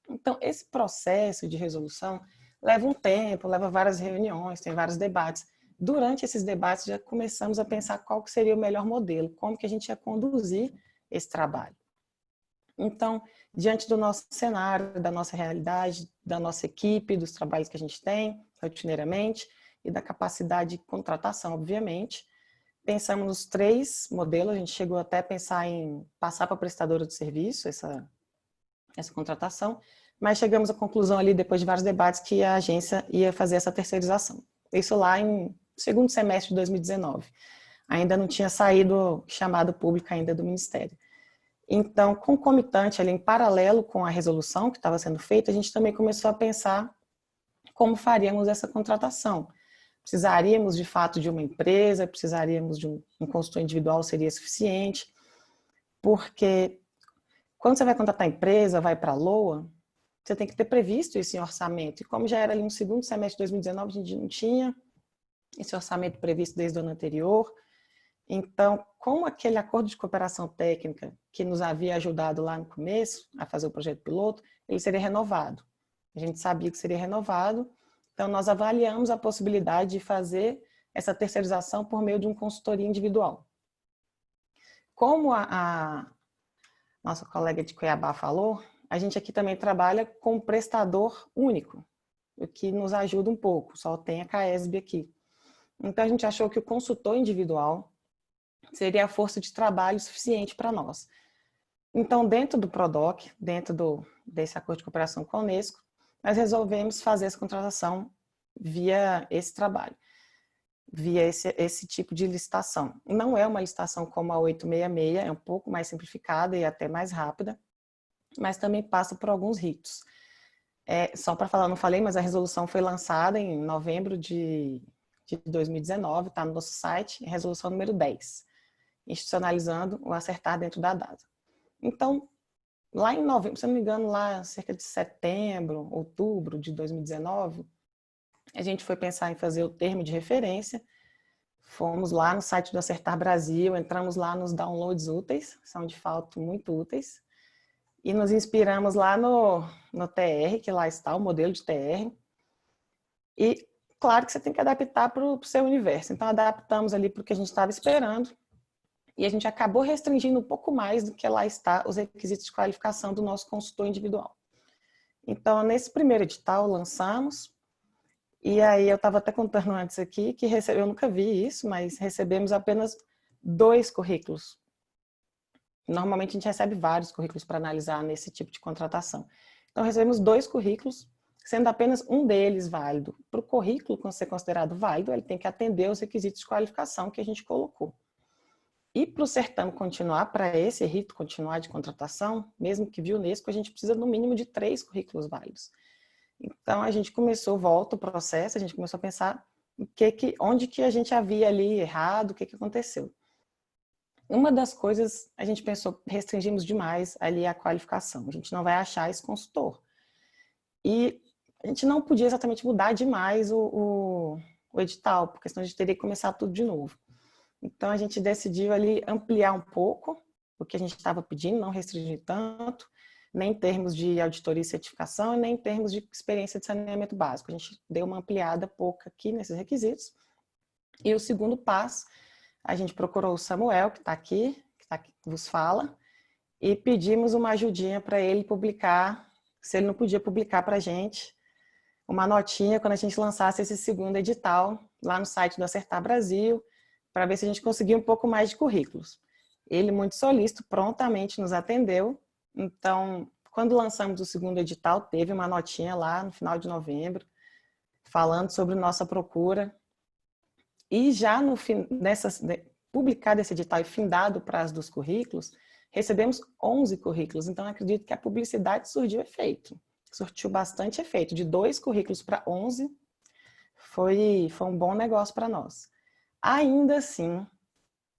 Então, esse processo de resolução leva um tempo, leva várias reuniões, tem vários debates. Durante esses debates, já começamos a pensar qual que seria o melhor modelo, como que a gente ia conduzir esse trabalho. Então, diante do nosso cenário, da nossa realidade, da nossa equipe, dos trabalhos que a gente tem rotineiramente e da capacidade de contratação, obviamente, pensamos nos 3 modelos. A gente chegou até a pensar em passar para a prestadora de serviço essa contratação, mas chegamos à conclusão ali, depois de vários debates, que a agência ia fazer essa terceirização. Isso lá em segundo semestre de 2019. Ainda não tinha saído chamado público ainda do Ministério. Então, concomitante ali, em paralelo com a resolução que estava sendo feita, a gente também começou a pensar como faríamos essa contratação. Precisaríamos, de fato, de uma empresa, precisaríamos de um consultor individual, seria suficiente, porque quando você vai contratar a empresa, vai para a LOA, você tem que ter previsto isso em orçamento. E como já era ali no segundo semestre de 2019, a gente não tinha esse orçamento previsto desde o ano anterior. Então, com aquele acordo de cooperação técnica que nos havia ajudado lá no começo a fazer o projeto piloto, ele seria renovado. A gente sabia que seria renovado, então nós avaliamos a possibilidade de fazer essa terceirização por meio de uma consultoria individual. Como a nossa colega de Cuiabá falou, a gente aqui também trabalha com um prestador único, o que nos ajuda um pouco, só tem a CAESB aqui. Então a gente achou que o consultor individual seria a força de trabalho suficiente para nós. Então, dentro do PRODOC, dentro desse acordo de cooperação com a Unesco, nós resolvemos fazer essa contratação via esse trabalho, via esse tipo de licitação. Não é uma licitação como a 866, é um pouco mais simplificada e até mais rápida, mas também passa por alguns ritos. Só para falar, não falei, mas a resolução foi lançada em novembro de 2019, está no nosso site, resolução número 10. Institucionalizando o acertar dentro da DASA. Então, lá em novembro, se eu não me engano, lá cerca de setembro, outubro de 2019, a gente foi pensar em fazer o termo de referência. Fomos lá no site do Acertar Brasil, entramos lá nos downloads úteis, são de fato muito úteis, e nos inspiramos lá no TR, que lá está o modelo de TR. E claro que você tem que adaptar para o seu universo. Então adaptamos ali para o que a gente estava esperando e a gente acabou restringindo um pouco mais do que lá está os requisitos de qualificação do nosso consultor individual. Então, nesse primeiro edital, lançamos, e aí eu estava até contando antes aqui, que eu nunca vi isso, mas recebemos apenas 2 currículos. Normalmente a gente recebe vários currículos para analisar nesse tipo de contratação. Então, recebemos 2 currículos, sendo apenas um deles válido. Para o currículo ser considerado válido, ele tem que atender os requisitos de qualificação que a gente colocou. E para o certame continuar, para esse rito continuar de contratação, mesmo que via Unesco, a gente precisa no mínimo de 3 currículos válidos. Então a gente volta o processo, a gente começou a pensar onde que a gente havia ali errado, o que aconteceu. Uma das coisas, a gente pensou, restringimos demais ali a qualificação, a gente não vai achar esse consultor. E a gente não podia exatamente mudar demais o edital, porque senão a gente teria que começar tudo de novo. Então, a gente decidiu ali ampliar um pouco o que a gente estava pedindo, não restringir tanto, nem em termos de auditoria e certificação, e nem em termos de experiência de saneamento básico. A gente deu uma ampliada pouca aqui nesses requisitos. E o segundo passo, a gente procurou o Samuel, que está aqui, que vos fala, e pedimos uma ajudinha para ele publicar, se ele não podia publicar para a gente, uma notinha quando a gente lançasse esse segundo edital, lá no site do Acertar Brasil, para ver se a gente conseguia um pouco mais de currículos. Ele, muito solícito, prontamente nos atendeu. Então, quando lançamos o segundo edital, teve uma notinha lá no final de novembro, falando sobre nossa procura. E já publicado esse edital e findado o prazo dos currículos, recebemos 11 currículos. Então, acredito que a publicidade surtiu bastante efeito. De 2 currículos para 11, foi um bom negócio para nós. Ainda assim,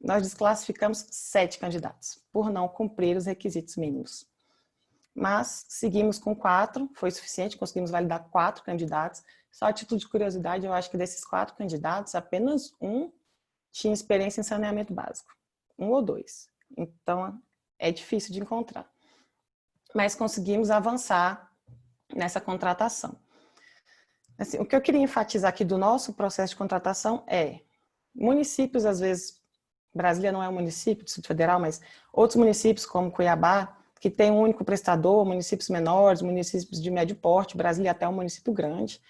nós desclassificamos 7 candidatos, por não cumprir os requisitos mínimos. Mas seguimos com 4, foi suficiente, conseguimos validar 4 candidatos. Só a título de curiosidade, eu acho que desses 4 candidatos, apenas um tinha experiência em saneamento básico. 1 ou 2. Então, é difícil de encontrar. Mas conseguimos avançar nessa contratação. Assim, o que eu queria enfatizar aqui do nosso processo de contratação é municípios, às vezes, Brasília não é um município, Distrito Federal, mas outros municípios como Cuiabá, que tem um único prestador, municípios menores, municípios de médio porte, Brasília até um município grande,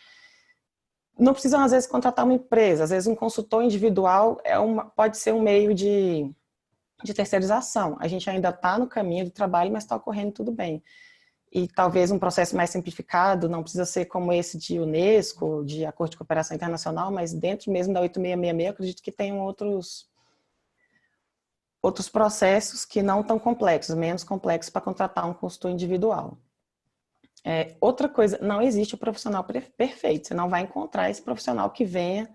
não precisam, às vezes, contratar uma empresa, às vezes um consultor individual pode ser um meio de terceirização. A gente ainda está no caminho do trabalho, mas está ocorrendo tudo bem. E talvez um processo mais simplificado, não precisa ser como esse de Unesco, de Acordo de Cooperação Internacional, mas dentro mesmo da 8666, eu acredito que tenham outros processos que não tão complexos, menos complexos para contratar um consultor individual. Outra coisa, não existe o profissional perfeito, você não vai encontrar esse profissional que venha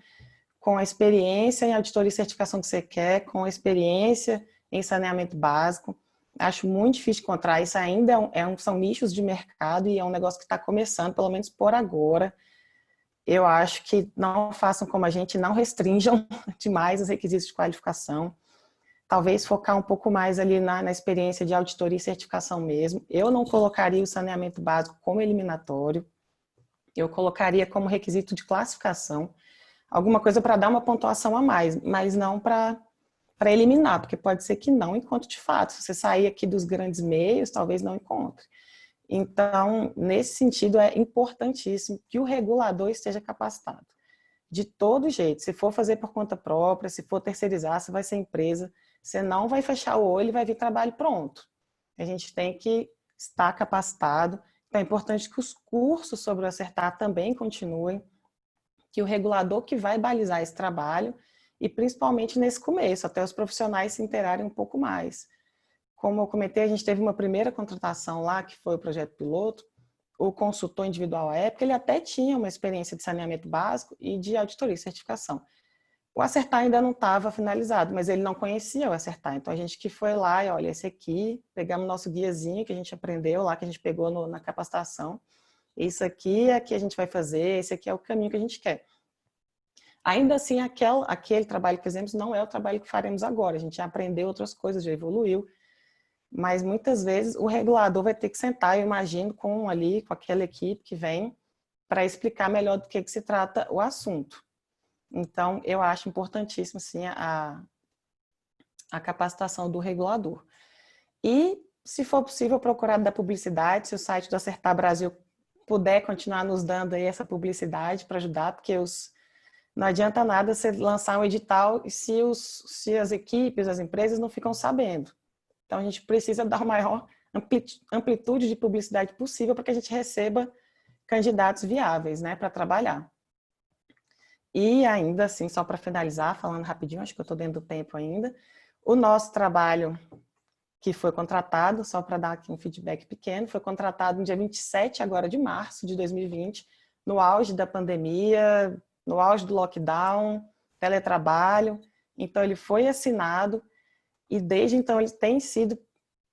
com a experiência em auditoria e certificação que você quer, com a experiência em saneamento básico. Acho muito difícil encontrar, isso ainda são nichos de mercado e é um negócio que está começando, pelo menos por agora. Eu acho que não façam como a gente, não restringam demais os requisitos de qualificação. Talvez focar um pouco mais ali na experiência de auditoria e certificação mesmo. Eu não colocaria o saneamento básico como eliminatório, eu colocaria como requisito de classificação, alguma coisa para dar uma pontuação a mais, mas não para eliminar, porque pode ser que não encontre de fato. Se você sair aqui dos grandes meios, talvez não encontre. Então, nesse sentido, é importantíssimo que o regulador esteja capacitado. De todo jeito, se for fazer por conta própria, se for terceirizar, se vai ser empresa, você não vai fechar o olho e vai vir trabalho pronto. A gente tem que estar capacitado. Então, é importante que os cursos sobre o Acertar também continuem, que o regulador que vai balizar esse trabalho, e principalmente nesse começo, até os profissionais se inteirarem um pouco mais. Como eu comentei, a gente teve uma primeira contratação lá, que foi o projeto piloto, o consultor individual à época, ele até tinha uma experiência de saneamento básico e de auditoria e certificação. O Acertar ainda não estava finalizado, mas ele não conhecia o Acertar. Então, a gente que foi lá e, olha, esse aqui, pegamos nosso guiazinho que a gente aprendeu lá, que a gente pegou na capacitação. Isso aqui é que a gente vai fazer, esse aqui é o caminho que a gente quer. Ainda assim, aquele trabalho que fizemos não é o trabalho que faremos agora. A gente já aprendeu outras coisas, já evoluiu. Mas, muitas vezes, o regulador vai ter que sentar, eu imagino, com aquela equipe que vem, para explicar melhor do que se trata o assunto. Então, eu acho importantíssimo, sim, a capacitação do regulador. E, se for possível, procurar da publicidade, se o site do Acertar Brasil puder continuar nos dando aí essa publicidade para ajudar, porque não adianta nada você lançar um edital se as equipes, as empresas não ficam sabendo. Então, a gente precisa dar a maior amplitude de publicidade possível para que a gente receba candidatos viáveis, né, para trabalhar. E ainda assim, só para finalizar, falando rapidinho, acho que eu estou dentro do tempo ainda, o nosso trabalho que foi contratado, só para dar aqui um feedback pequeno, foi contratado no dia 27 agora de março de 2020, no auge da pandemia, no auge do lockdown, teletrabalho. Então, ele foi assinado e desde então ele tem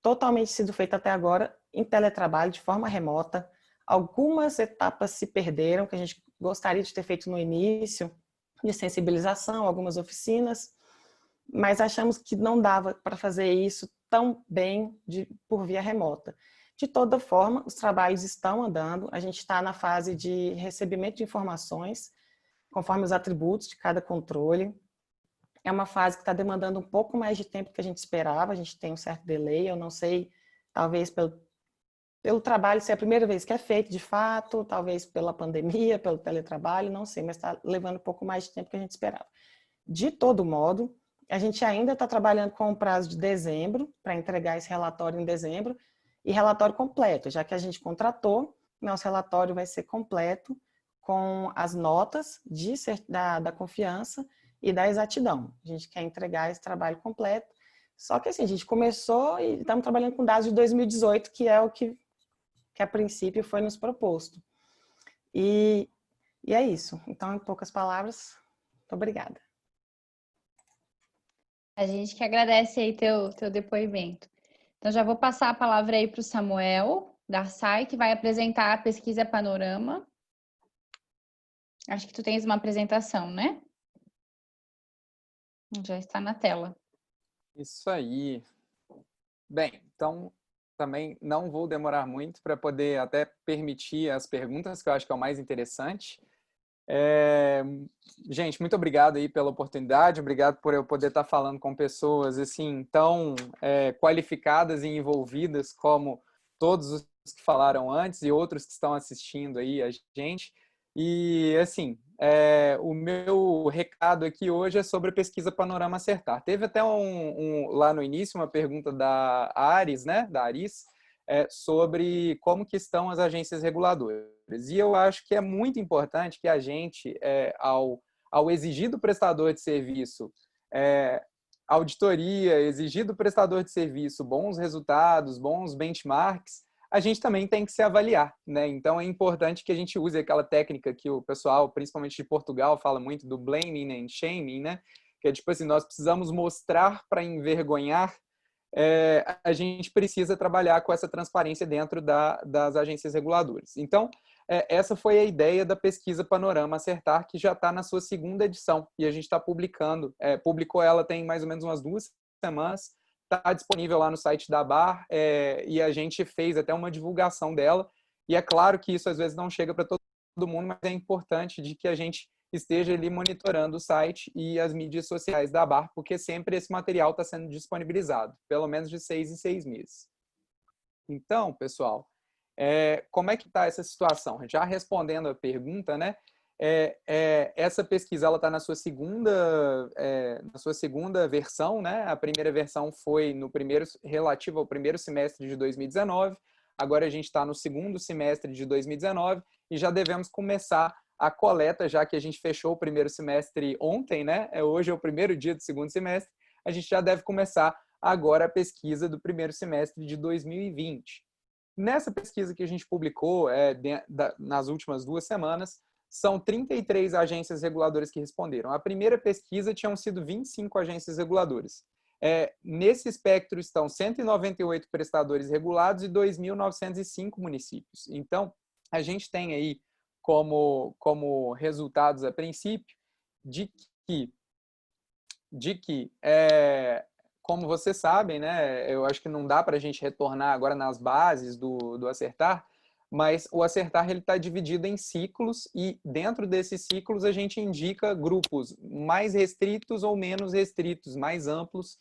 totalmente sido feito até agora em teletrabalho, de forma remota. Algumas etapas se perderam, que a gente gostaria de ter feito no início, de sensibilização, algumas oficinas, mas achamos que não dava para fazer isso tão bem por via remota. De toda forma, os trabalhos estão andando, a gente está na fase de recebimento de informações, conforme os atributos de cada controle. É uma fase que está demandando um pouco mais de tempo do que a gente esperava, a gente tem um certo delay, eu não sei, talvez pelo trabalho ser a primeira vez que é feito de fato, talvez pela pandemia, pelo teletrabalho, não sei, mas está levando um pouco mais de tempo do que a gente esperava. De todo modo, a gente ainda está trabalhando com o prazo de dezembro, para entregar esse relatório em dezembro, e relatório completo, já que a gente contratou, nosso relatório vai ser completo, com as notas da confiança e da exatidão. A gente quer entregar esse trabalho completo, só que assim, a gente começou e estamos trabalhando com dados de 2018, que é o que a princípio foi nos proposto. E é isso. Então, em poucas palavras, muito obrigada.
A gente que agradece aí teu depoimento. Então, já vou passar a palavra aí para o Samuel, da SAI, que vai apresentar a pesquisa Panorama. Acho que tu tens uma apresentação, né? Já está na tela.
Isso aí. Bem, então também não vou demorar muito para poder até permitir as perguntas, que eu acho que é o mais interessante. Gente, muito obrigado aí pela oportunidade, obrigado por eu poder estar falando com pessoas assim tão qualificadas e envolvidas como todos os que falaram antes e outros que estão assistindo aí a gente. E assim, o meu recado aqui hoje é sobre a pesquisa Panorama Acertar. Teve até lá no início uma pergunta da Aris, né, da Aris, sobre como que estão as agências reguladoras. E eu acho que é muito importante que a gente, ao exigir do prestador de serviço auditoria, exigir do prestador de serviço bons resultados, bons benchmarks, a gente também tem que se avaliar, né? Então é importante que a gente use aquela técnica que o pessoal, principalmente de Portugal, fala muito do blaming and shaming, né? Que é tipo assim, nós precisamos mostrar para envergonhar. A gente precisa trabalhar com essa transparência dentro das agências reguladoras. Então, essa foi a ideia da pesquisa Panorama Acertar, que já está na sua segunda edição, e a gente está publicando, publicou ela tem mais ou menos umas 2 semanas, está disponível lá no site da ABAR, e a gente fez até uma divulgação dela, e é claro que isso às vezes não chega para todo mundo, mas é importante de que a gente esteja ali monitorando o site e as mídias sociais da ABAR, porque sempre esse material está sendo disponibilizado, pelo menos de 6 em 6 meses. Então, pessoal, como é que está essa situação? Já respondendo a pergunta, né? Essa pesquisa está na sua segunda versão, né? A primeira versão foi relativa ao primeiro semestre de 2019, agora a gente está no segundo semestre de 2019 e já devemos começar a coleta, já que a gente fechou o primeiro semestre ontem, né? Hoje é o primeiro dia do segundo semestre, a gente já deve começar agora a pesquisa do primeiro semestre de 2020. Nessa pesquisa que a gente publicou nas últimas 2 semanas, são 33 agências reguladoras que responderam. A primeira pesquisa tinham sido 25 agências reguladoras. Nesse espectro estão 198 prestadores regulados e 2.905 municípios. Então, a gente tem aí como resultados, a princípio, de que como vocês sabem, né, eu acho que não dá para a gente retornar agora nas bases do Acertar, mas o Acertar está dividido em ciclos e dentro desses ciclos a gente indica grupos mais restritos ou menos restritos, mais amplos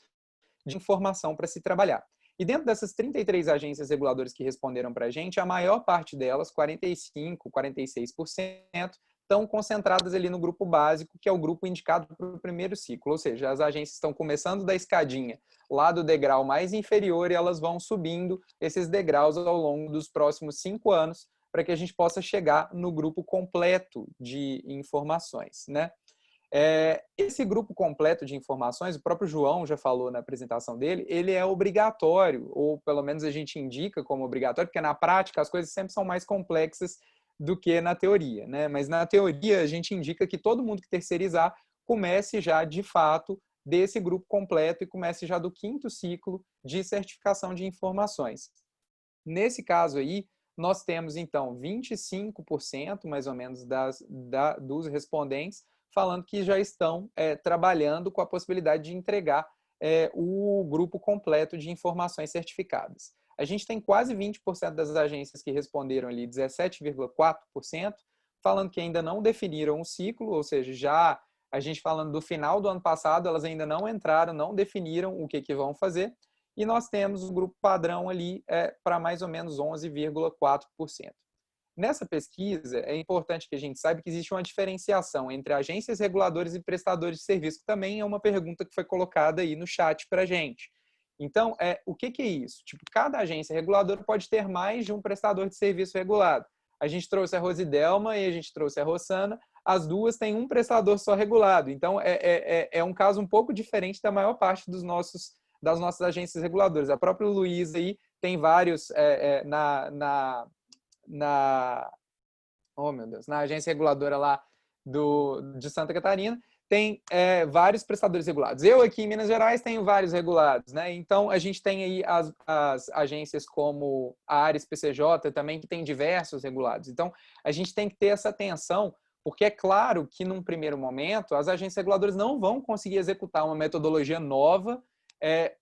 de informação para se trabalhar. E dentro dessas 33 agências reguladoras que responderam para a gente, a maior parte delas, 45%, 46%, estão concentradas ali no grupo básico, que é o grupo indicado para o primeiro ciclo. Ou seja, as agências estão começando da escadinha lá do degrau mais inferior e elas vão subindo esses degraus ao longo dos próximos 5 anos para que a gente possa chegar no grupo completo de informações, né? Esse grupo completo de informações, o próprio João já falou na apresentação dele, ele é obrigatório, ou pelo menos a gente indica como obrigatório, porque na prática as coisas sempre são mais complexas do que na teoria, né? Mas na teoria a gente indica que todo mundo que terceirizar comece já de fato desse grupo completo e comece já do 5º ciclo de certificação de informações. Nesse caso aí, nós temos então 25% mais ou menos dos respondentes falando que já estão trabalhando com a possibilidade de entregar o grupo completo de informações certificadas. A gente tem quase 20% das agências que responderam ali, 17,4%, falando que ainda não definiram o ciclo, ou seja, já a gente falando do final do ano passado, elas ainda não entraram, não definiram o que vão fazer, e nós temos o grupo padrão ali para mais ou menos 11,4%. Nessa pesquisa, é importante que a gente saiba que existe uma diferenciação entre agências reguladoras e prestadores de serviço, que também é uma pergunta que foi colocada aí no chat para a gente. Então, o que é isso? Tipo, cada agência reguladora pode ter mais de um prestador de serviço regulado. A gente trouxe a Rosidelma e a gente trouxe a Rossana, as duas têm um prestador só regulado. Então, é um caso um pouco diferente da maior parte das nossas agências reguladoras. A própria Luísa aí tem vários na agência reguladora lá de Santa Catarina, tem vários prestadores regulados. Eu aqui em Minas Gerais tenho vários regulados, né? Então a gente tem aí as agências como a Ares PCJ também, que tem diversos regulados. Então a gente tem que ter essa atenção, porque é claro que num primeiro momento as agências reguladoras não vão conseguir executar uma metodologia nova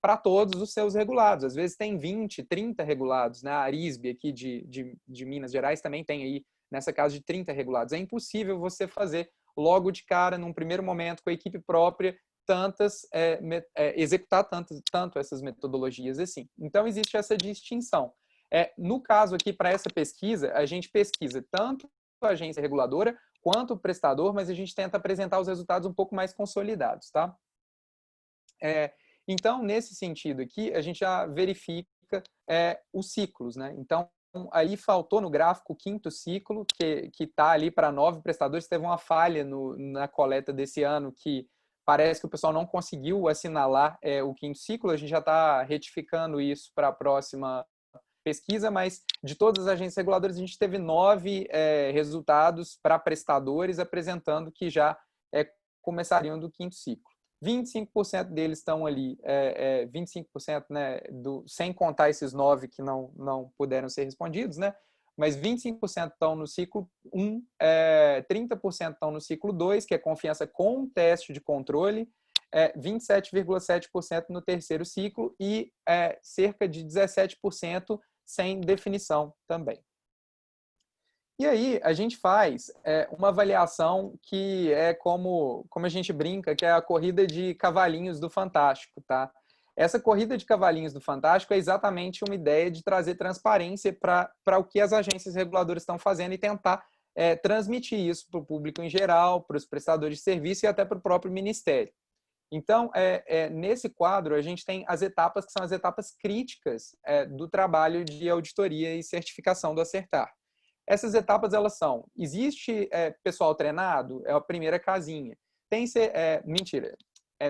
para todos os seus regulados. Às vezes tem 20, 30 regulados, né? A Arisbe aqui de Minas Gerais também tem aí, nessa casa, de 30 regulados. É impossível você fazer logo de cara, num primeiro momento, com a equipe própria, executar tanto essas metodologias assim. Então, existe essa distinção. No caso aqui, para essa pesquisa, a gente pesquisa tanto a agência reguladora quanto o prestador, mas a gente tenta apresentar os resultados um pouco mais consolidados, tá? Então, nesse sentido aqui, a gente já verifica os ciclos, né? Então, aí faltou no gráfico o 5º ciclo, que está ali para 9 prestadores. Teve uma falha na coleta desse ano, que parece que o pessoal não conseguiu assinalar o 5º ciclo. A gente já está retificando isso para a próxima pesquisa, mas de todas as agências reguladoras, a gente teve 9 resultados para prestadores, apresentando que já começariam do 5º ciclo. 25% deles estão ali, 25%, né, sem contar esses 9 que não puderam ser respondidos, né? Mas 25% estão no ciclo 1, 30% estão no ciclo 2, que é confiança com teste de controle, 27,7% no terceiro ciclo e cerca de 17% sem definição também. E aí a gente faz uma avaliação que é como a gente brinca, que é a corrida de cavalinhos do Fantástico, tá? Essa corrida de cavalinhos do Fantástico é exatamente uma ideia de trazer transparência para o que as agências reguladoras estão fazendo e tentar transmitir isso para o público em geral, para os prestadores de serviço e até para o próprio Ministério. Então, nesse quadro, a gente tem as etapas que são as etapas críticas do trabalho de auditoria e certificação do Acertar. Essas etapas, elas são, existe pessoal treinado? É a primeira casinha. Mentira.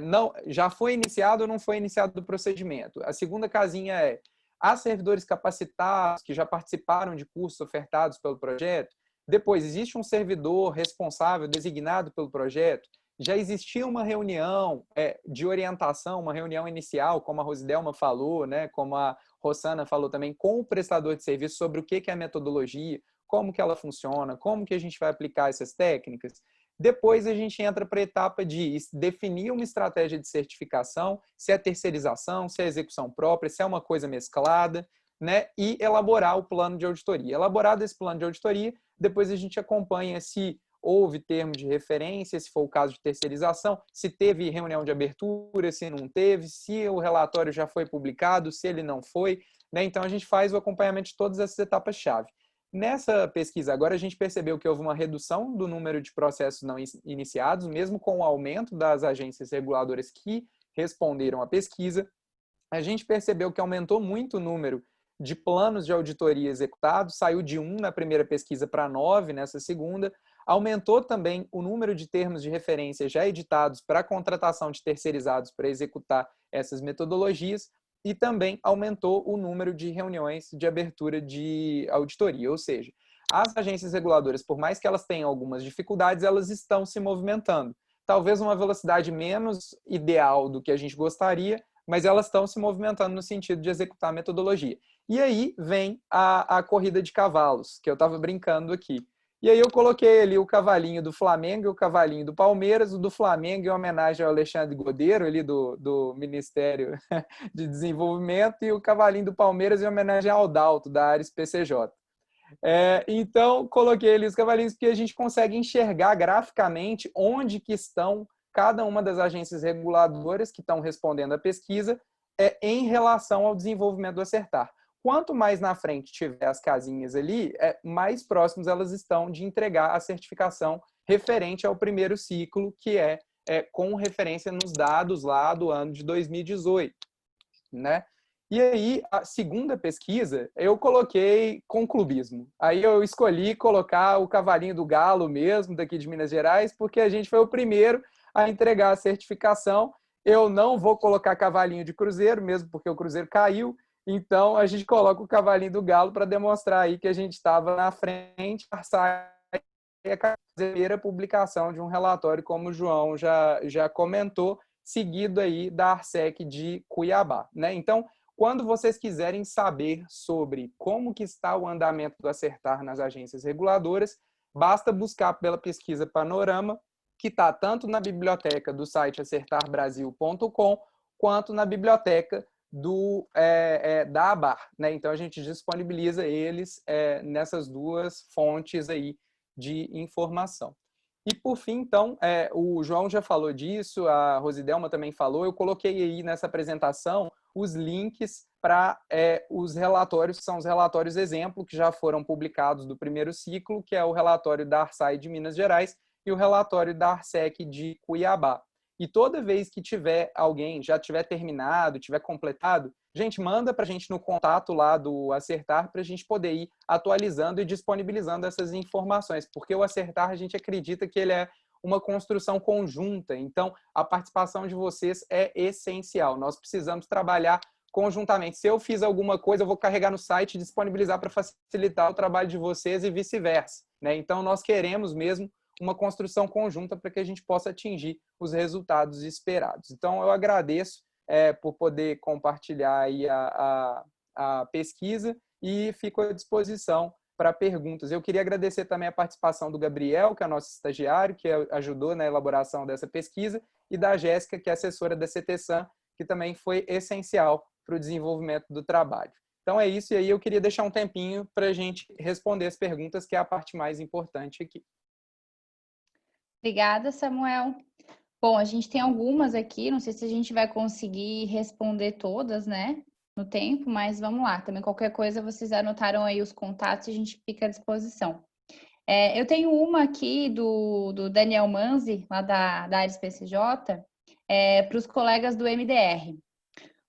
Não, já foi iniciado ou não foi iniciado o procedimento? A segunda casinha há servidores capacitados que já participaram de cursos ofertados pelo projeto? Depois, existe um servidor responsável, designado pelo projeto? Já existia uma reunião de orientação, uma reunião inicial, como a Rosidelma falou, né, como a Rosana falou também, com o prestador de serviço sobre o que é a metodologia, como que ela funciona, como que a gente vai aplicar essas técnicas. Depois a gente entra para a etapa de definir uma estratégia de certificação, se é terceirização, se é execução própria, se é uma coisa mesclada, né, e elaborar o plano de auditoria. Elaborado esse plano de auditoria, depois a gente acompanha se houve termo de referência, se for o caso de terceirização, se teve reunião de abertura, se não teve, se o relatório já foi publicado, se ele não foi, né? Então a gente faz o acompanhamento de todas essas etapas-chave. Nessa pesquisa agora a gente percebeu que houve uma redução do número de processos não iniciados, mesmo com o aumento das agências reguladoras que responderam à pesquisa. A gente percebeu que aumentou muito o número de planos de auditoria executados, saiu de 1 na primeira pesquisa para 9 nessa segunda. Aumentou também o número de termos de referência já editados para a contratação de terceirizados para executar essas metodologias e também aumentou o número de reuniões de abertura de auditoria, ou seja, as agências reguladoras, por mais que elas tenham algumas dificuldades, elas estão se movimentando. Talvez uma velocidade menos ideal do que a gente gostaria, mas elas estão se movimentando no sentido de executar a metodologia. E aí vem a corrida de cavalos, que eu estava brincando aqui. E aí eu coloquei ali o cavalinho do Flamengo e o cavalinho do Palmeiras, o do Flamengo em homenagem ao Alexandre Godeiro, ali do Ministério de Desenvolvimento, e o cavalinho do Palmeiras em homenagem ao Dalto, da Ares PCJ. Então, coloquei ali os cavalinhos porque a gente consegue enxergar graficamente onde que estão cada uma das agências reguladoras que estão respondendo à pesquisa em relação ao desenvolvimento do Acertar. Quanto mais na frente tiver as casinhas ali, mais próximos elas estão de entregar a certificação referente ao primeiro ciclo, que é com referência nos dados lá do ano de 2018, né? E aí, a segunda pesquisa, eu coloquei com clubismo. Aí eu escolhi colocar o cavalinho do Galo mesmo, daqui de Minas Gerais, porque a gente foi o primeiro a entregar a certificação. Eu não vou colocar cavalinho de Cruzeiro, mesmo porque o Cruzeiro caiu. Então, a gente coloca o cavalinho do Galo para demonstrar aí que a gente estava na frente da primeira publicação de um relatório, como o João já comentou, seguido aí da ARSEC de Cuiabá, né? Então, quando vocês quiserem saber sobre como que está o andamento do Acertar nas agências reguladoras, basta buscar pela pesquisa Panorama, que está tanto na biblioteca do site acertarbrasil.com, quanto na biblioteca da ABAR, né? Então a gente disponibiliza eles nessas duas fontes aí de informação. E por fim, então, o João já falou disso, a Rosidelma também falou, eu coloquei aí nessa apresentação os links para os relatórios, que são os relatórios exemplo, que já foram publicados do primeiro ciclo, que é o relatório da ARSAI de Minas Gerais e o relatório da ARSEC de Cuiabá. E toda vez que tiver alguém, já tiver terminado, tiver completado, gente, manda para a gente no contato lá do Acertar para a gente poder ir atualizando e disponibilizando essas informações, porque o Acertar a gente acredita que ele é uma construção conjunta, então a participação de vocês é essencial. Nós precisamos trabalhar conjuntamente. Se eu fiz alguma coisa, eu vou carregar no site e disponibilizar para facilitar o trabalho de vocês e vice-versa, né? Então nós queremos mesmo uma construção conjunta para que a gente possa atingir os resultados esperados. Então, eu agradeço por poder compartilhar aí a pesquisa e fico à disposição para perguntas. Eu queria agradecer também a participação do Gabriel, que é nosso estagiário, que ajudou na elaboração dessa pesquisa, e da Jéssica, que é assessora da CTSAM, que também foi essencial para o desenvolvimento do trabalho. Então, é isso, e aí eu queria deixar um tempinho para a gente responder as perguntas, que é a parte mais importante aqui.
Obrigada, Samuel. Bom, a gente tem algumas aqui, não sei se a gente vai conseguir responder todas, né, no tempo, mas vamos lá. Também qualquer coisa, vocês anotaram aí os contatos e a gente fica à disposição. Eu tenho uma aqui do Daniel Manzi, lá da Ares PCJ, para os colegas do MDR.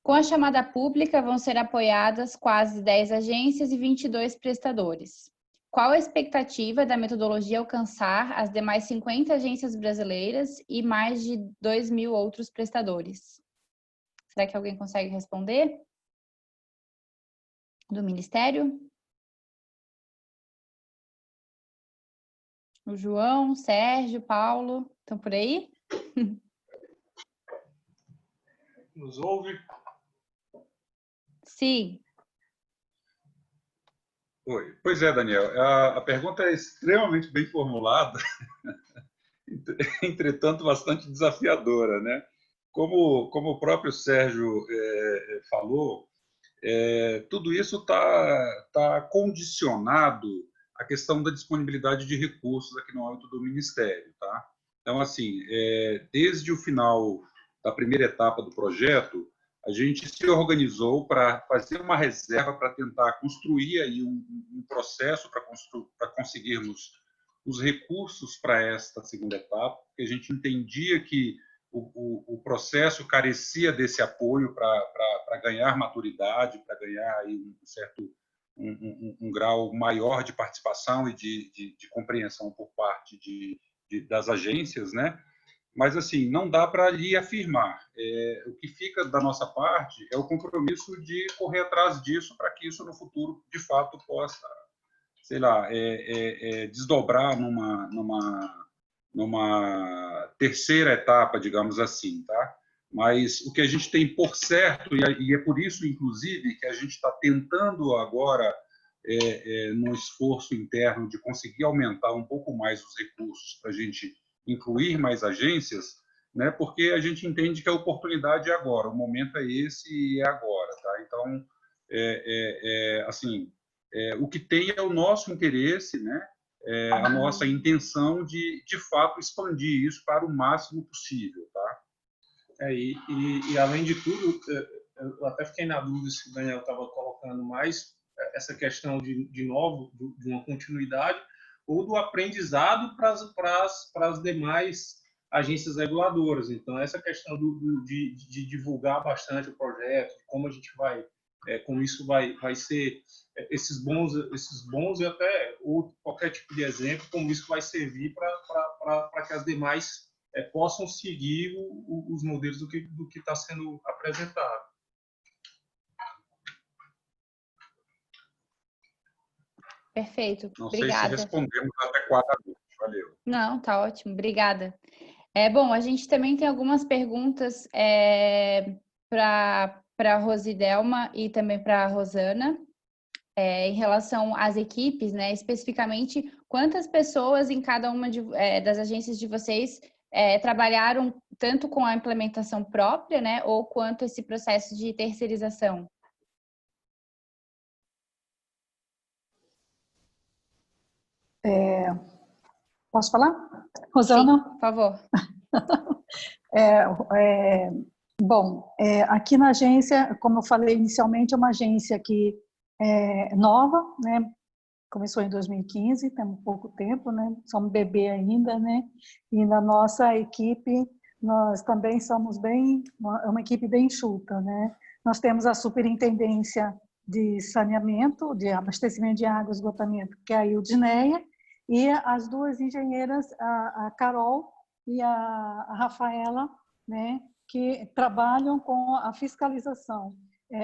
Com a chamada pública, vão ser apoiadas quase 10 agências e 22 prestadores. Qual a expectativa da metodologia alcançar as demais 50 agências brasileiras e mais de 2.000 outros prestadores? Será que alguém consegue responder? Do Ministério? O João, Sérgio, Paulo, estão por aí?
Nos ouve?
Sim.
Oi. Pois é, Daniel. A pergunta é extremamente bem formulada, entretanto, bastante desafiadora, né? Como o próprio Sérgio falou, tudo isso tá condicionado à questão da disponibilidade de recursos aqui no âmbito do Ministério, tá? Então, assim, desde o final da primeira etapa do projeto, a gente se organizou para fazer uma reserva para tentar construir aí um processo para conseguirmos os recursos para esta segunda etapa, porque a gente entendia que o processo carecia desse apoio para ganhar maturidade, para ganhar aí um grau maior de participação e de compreensão por parte das agências, né? Mas, assim, não dá para lhe afirmar. O que fica da nossa parte é o compromisso de correr atrás disso para que isso, no futuro, de fato, possa, sei lá, desdobrar numa terceira etapa, digamos assim, tá? Mas o que a gente tem por certo, e é por isso, inclusive, que a gente está tentando agora, no esforço interno de conseguir aumentar um pouco mais os recursos para a gente incluir mais agências, né? Porque a gente entende que a oportunidade é agora, o momento é esse e é agora, tá? Então, assim, o que tem é o nosso interesse, né? A nossa intenção de fato, expandir isso para o máximo possível, tá?
E além de tudo, eu até fiquei na dúvida se o Daniel estava colocando mais essa questão de novo, de uma continuidade, ou do aprendizado para as demais agências reguladoras. Então, essa questão de divulgar bastante o projeto, como a gente vai, como isso vai ser, esses bons e até qualquer tipo de exemplo, como isso vai servir para que as demais possam seguir os modelos do que está sendo apresentado.
Perfeito.
Não
Obrigada.
sei se respondemos adequadamente. Valeu.
Não, tá ótimo. Obrigada. Bom, a gente também tem algumas perguntas para a Rosidelma e também para a Rosana, em relação às equipes, né? Especificamente, quantas pessoas em cada uma das agências de vocês trabalharam tanto com a implementação própria, né? Ou quanto esse processo de terceirização?
Posso falar? Rosana?
Sim, por favor.
Bom, aqui na agência, como eu falei inicialmente, é uma agência que é nova, né? Começou em 2015, temos pouco tempo, né? Somos bebê ainda, né? E na nossa equipe, nós também somos uma equipe bem enxuta, né? Nós temos a superintendência de saneamento, de abastecimento de água e esgotamento, que é a Ildneia, e as duas engenheiras, a Carol e a Rafaela, né? Que trabalham com a fiscalização.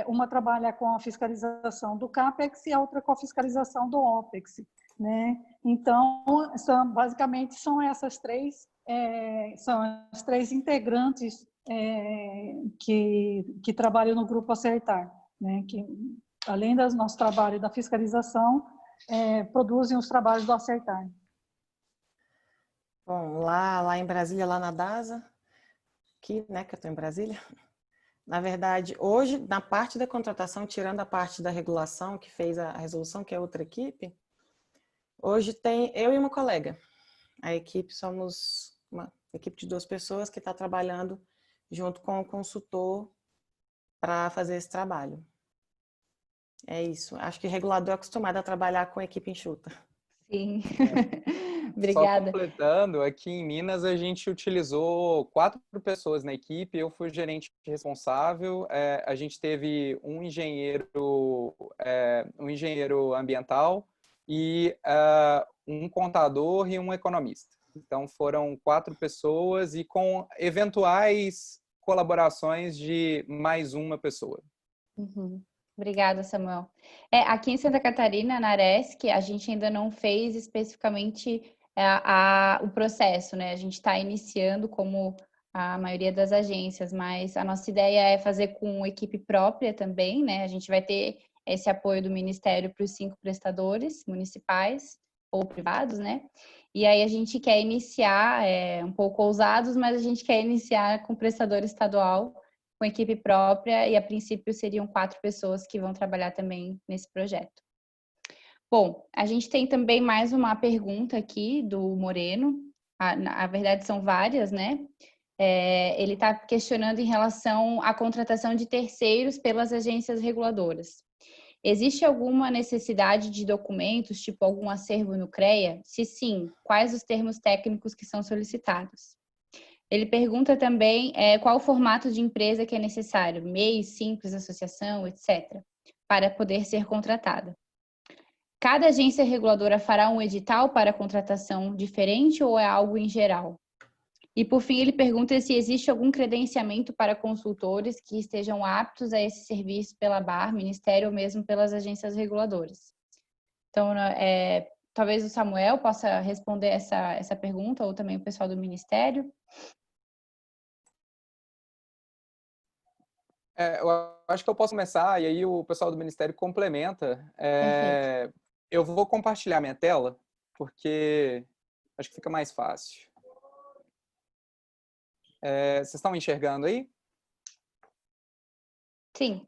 Uma trabalha com a fiscalização do CAPEX e a outra com a fiscalização do OPEX, né? Então, basicamente, são essas três, são as três integrantes que trabalham no Grupo Acertar, né? Que, além do nosso trabalho da fiscalização, produzem os trabalhos do Acertar.
Bom, lá em Brasília, lá na DASA, aqui, né, que eu estou em Brasília, na verdade, hoje, na parte da contratação, tirando a parte da regulação, que fez a resolução, que é outra equipe, hoje tem eu e uma colega. A equipe, somos uma equipe de 2 pessoas que está trabalhando junto com o consultor para fazer esse trabalho. É isso. Acho que o regulador é acostumado a trabalhar com a equipe enxuta.
Sim. Obrigada.
Só completando, aqui em Minas a gente utilizou 4 pessoas na equipe, eu fui o gerente responsável, a gente teve um engenheiro ambiental e um contador e um economista. Então foram 4 pessoas e com eventuais colaborações de mais uma pessoa.
Uhum. Obrigada, Samuel. Aqui em Santa Catarina, na Aresc, a gente ainda não fez especificamente o processo, né? A gente está iniciando como a maioria das agências, mas a nossa ideia é fazer com equipe própria também, né? A gente vai ter esse apoio do Ministério para os 5 prestadores municipais ou privados, né? E aí a gente quer iniciar, um pouco ousados, mas a gente quer iniciar com prestador estadual, com equipe própria, e a princípio seriam 4 pessoas que vão trabalhar também nesse projeto. Bom, a gente tem também mais uma pergunta aqui do Moreno, na verdade são várias, né? Ele está questionando em relação à contratação de terceiros pelas agências reguladoras. Existe alguma necessidade de documentos, tipo algum acervo no CREA? Se sim, quais os termos técnicos que são solicitados? Ele pergunta também qual o formato de empresa que é necessário, MEI, simples, associação, etc., para poder ser contratada. Cada agência reguladora fará um edital para contratação diferente ou é algo em geral? E, por fim, ele pergunta se existe algum credenciamento para consultores que estejam aptos a esse serviço pela ABAR, Ministério ou mesmo pelas agências reguladoras. Então, talvez o Samuel possa responder essa pergunta, ou também o pessoal do Ministério.
Eu acho que eu posso começar, e aí o pessoal do Ministério complementa. Eu vou compartilhar minha tela, porque acho que fica mais fácil. Vocês estão enxergando aí?
Sim.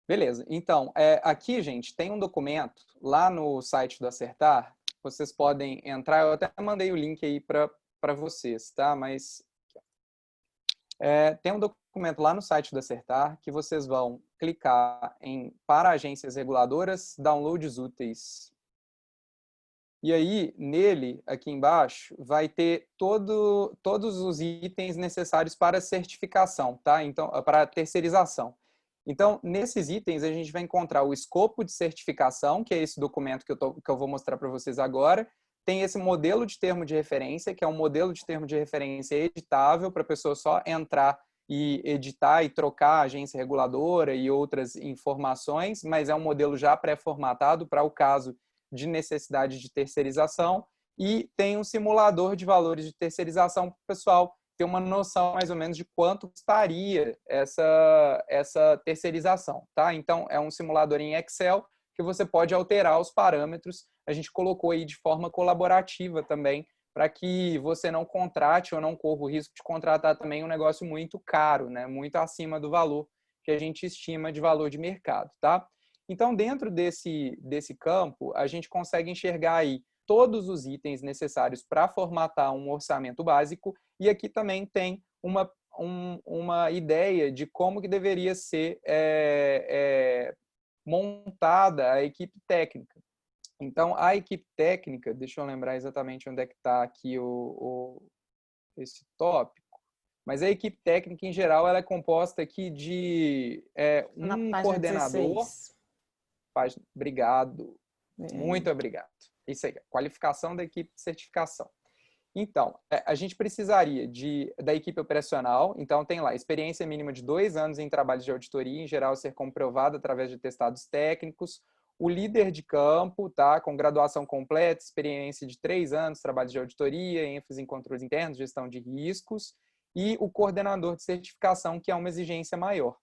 Beleza. Então, aqui, gente, tem um documento lá no site do Acertar. Vocês podem entrar. Eu até mandei o link aí para vocês, tá? Mas tem um documento lá no site do Acertar que vocês vão clicar em para agências reguladoras, downloads úteis. E aí, nele, aqui embaixo, vai ter todos os itens necessários para certificação, tá? Então, para terceirização. Então, nesses itens, a gente vai encontrar o escopo de certificação, que é esse documento que eu vou mostrar para vocês agora. Tem esse modelo de termo de referência, que é um modelo de termo de referência editável, para a pessoa só entrar e editar e trocar a agência reguladora e outras informações, mas é um modelo já pré-formatado para o caso de necessidade de terceirização, e tem um simulador de valores de terceirização para o pessoal ter uma noção mais ou menos de quanto custaria essa terceirização, tá? Então, é um simulador em Excel que você pode alterar os parâmetros. A gente colocou aí de forma colaborativa também, para que você não contrate ou não corra o risco de contratar também um negócio muito caro, né? Muito acima do valor que a gente estima de valor de mercado, tá? Então, dentro desse campo, a gente consegue enxergar aí todos os itens necessários para formatar um orçamento básico, e aqui também tem uma ideia de como que deveria ser montada a equipe técnica. Então, a equipe técnica, deixa eu lembrar exatamente onde é que está aqui esse tópico, mas a equipe técnica, em geral, ela é composta aqui de um coordenador.
16.
Obrigado. Muito obrigado. Isso aí, qualificação da equipe de certificação. Então, a gente precisaria da equipe operacional. Então, tem lá experiência mínima de 2 anos em trabalhos de auditoria, em geral ser comprovada através de testados técnicos. O líder de campo, tá, com graduação completa, experiência de 3 anos, trabalhos de auditoria, ênfase em controles internos, gestão de riscos. E o coordenador de certificação, que é uma exigência maior.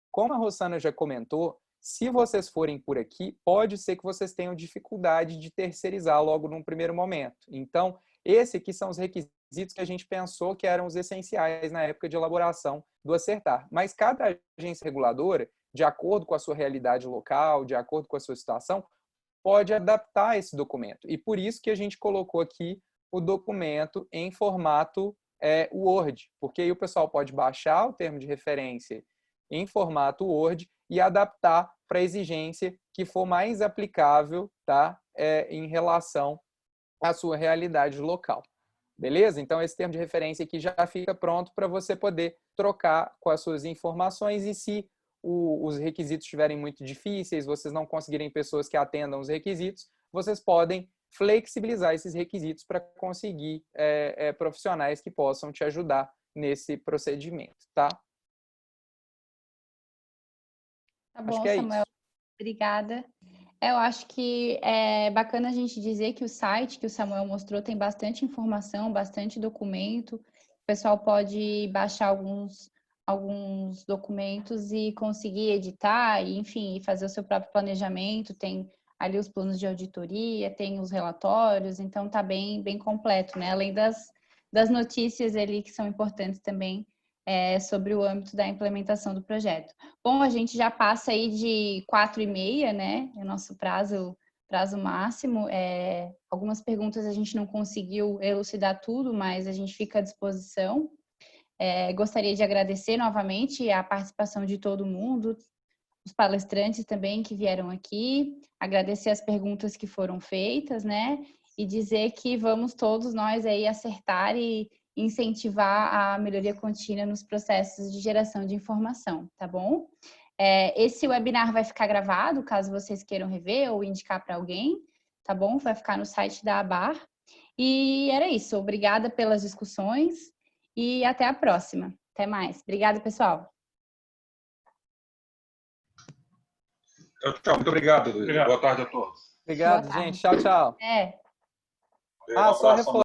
Como a Rosana já comentou, se vocês forem por aqui, pode ser que vocês tenham dificuldade de terceirizar logo num primeiro momento. Então, esse aqui são os requisitos que a gente pensou que eram os essenciais na época de elaboração do Acertar. Mas cada agência reguladora, de acordo com a sua realidade local, de acordo com a sua situação, pode adaptar esse documento. E por isso que a gente colocou aqui o documento em formato Word, porque aí o pessoal pode baixar o termo de referência em formato Word e adaptar para a exigência que for mais aplicável, tá? Em relação à sua realidade local. Beleza? Então, esse termo de referência aqui já fica pronto para você poder trocar com as suas informações, e se os requisitos estiverem muito difíceis, vocês não conseguirem pessoas que atendam os requisitos, vocês podem flexibilizar esses requisitos para conseguir profissionais que possam te ajudar nesse procedimento, tá?
Tá bom, Samuel. Obrigada. Eu acho que é bacana a gente dizer que o site que o Samuel mostrou tem bastante informação, bastante documento. O pessoal pode baixar alguns documentos e conseguir editar, e, enfim, fazer o seu próprio planejamento. Tem ali os planos de auditoria, tem os relatórios, então tá bem completo, né? Além das notícias ali que são importantes também sobre o âmbito da implementação do projeto. Bom, a gente já passa aí de 4h30, né? É o nosso prazo máximo. Algumas perguntas a gente não conseguiu elucidar tudo, mas a gente fica à disposição. Gostaria de agradecer novamente a participação de todo mundo, os palestrantes também que vieram aqui, agradecer as perguntas que foram feitas, né? E dizer que vamos todos nós aí acertar e incentivar a melhoria contínua nos processos de geração de informação, tá bom? Esse webinar vai ficar gravado, caso vocês queiram rever ou indicar para alguém, tá bom? Vai ficar no site da ABAR. E era isso. Obrigada pelas discussões e até a próxima. Até mais. Obrigada, pessoal.
Tchau, muito obrigado. Boa tarde a todos.
Obrigado, gente. Tchau, tchau.
Um abraço.
Só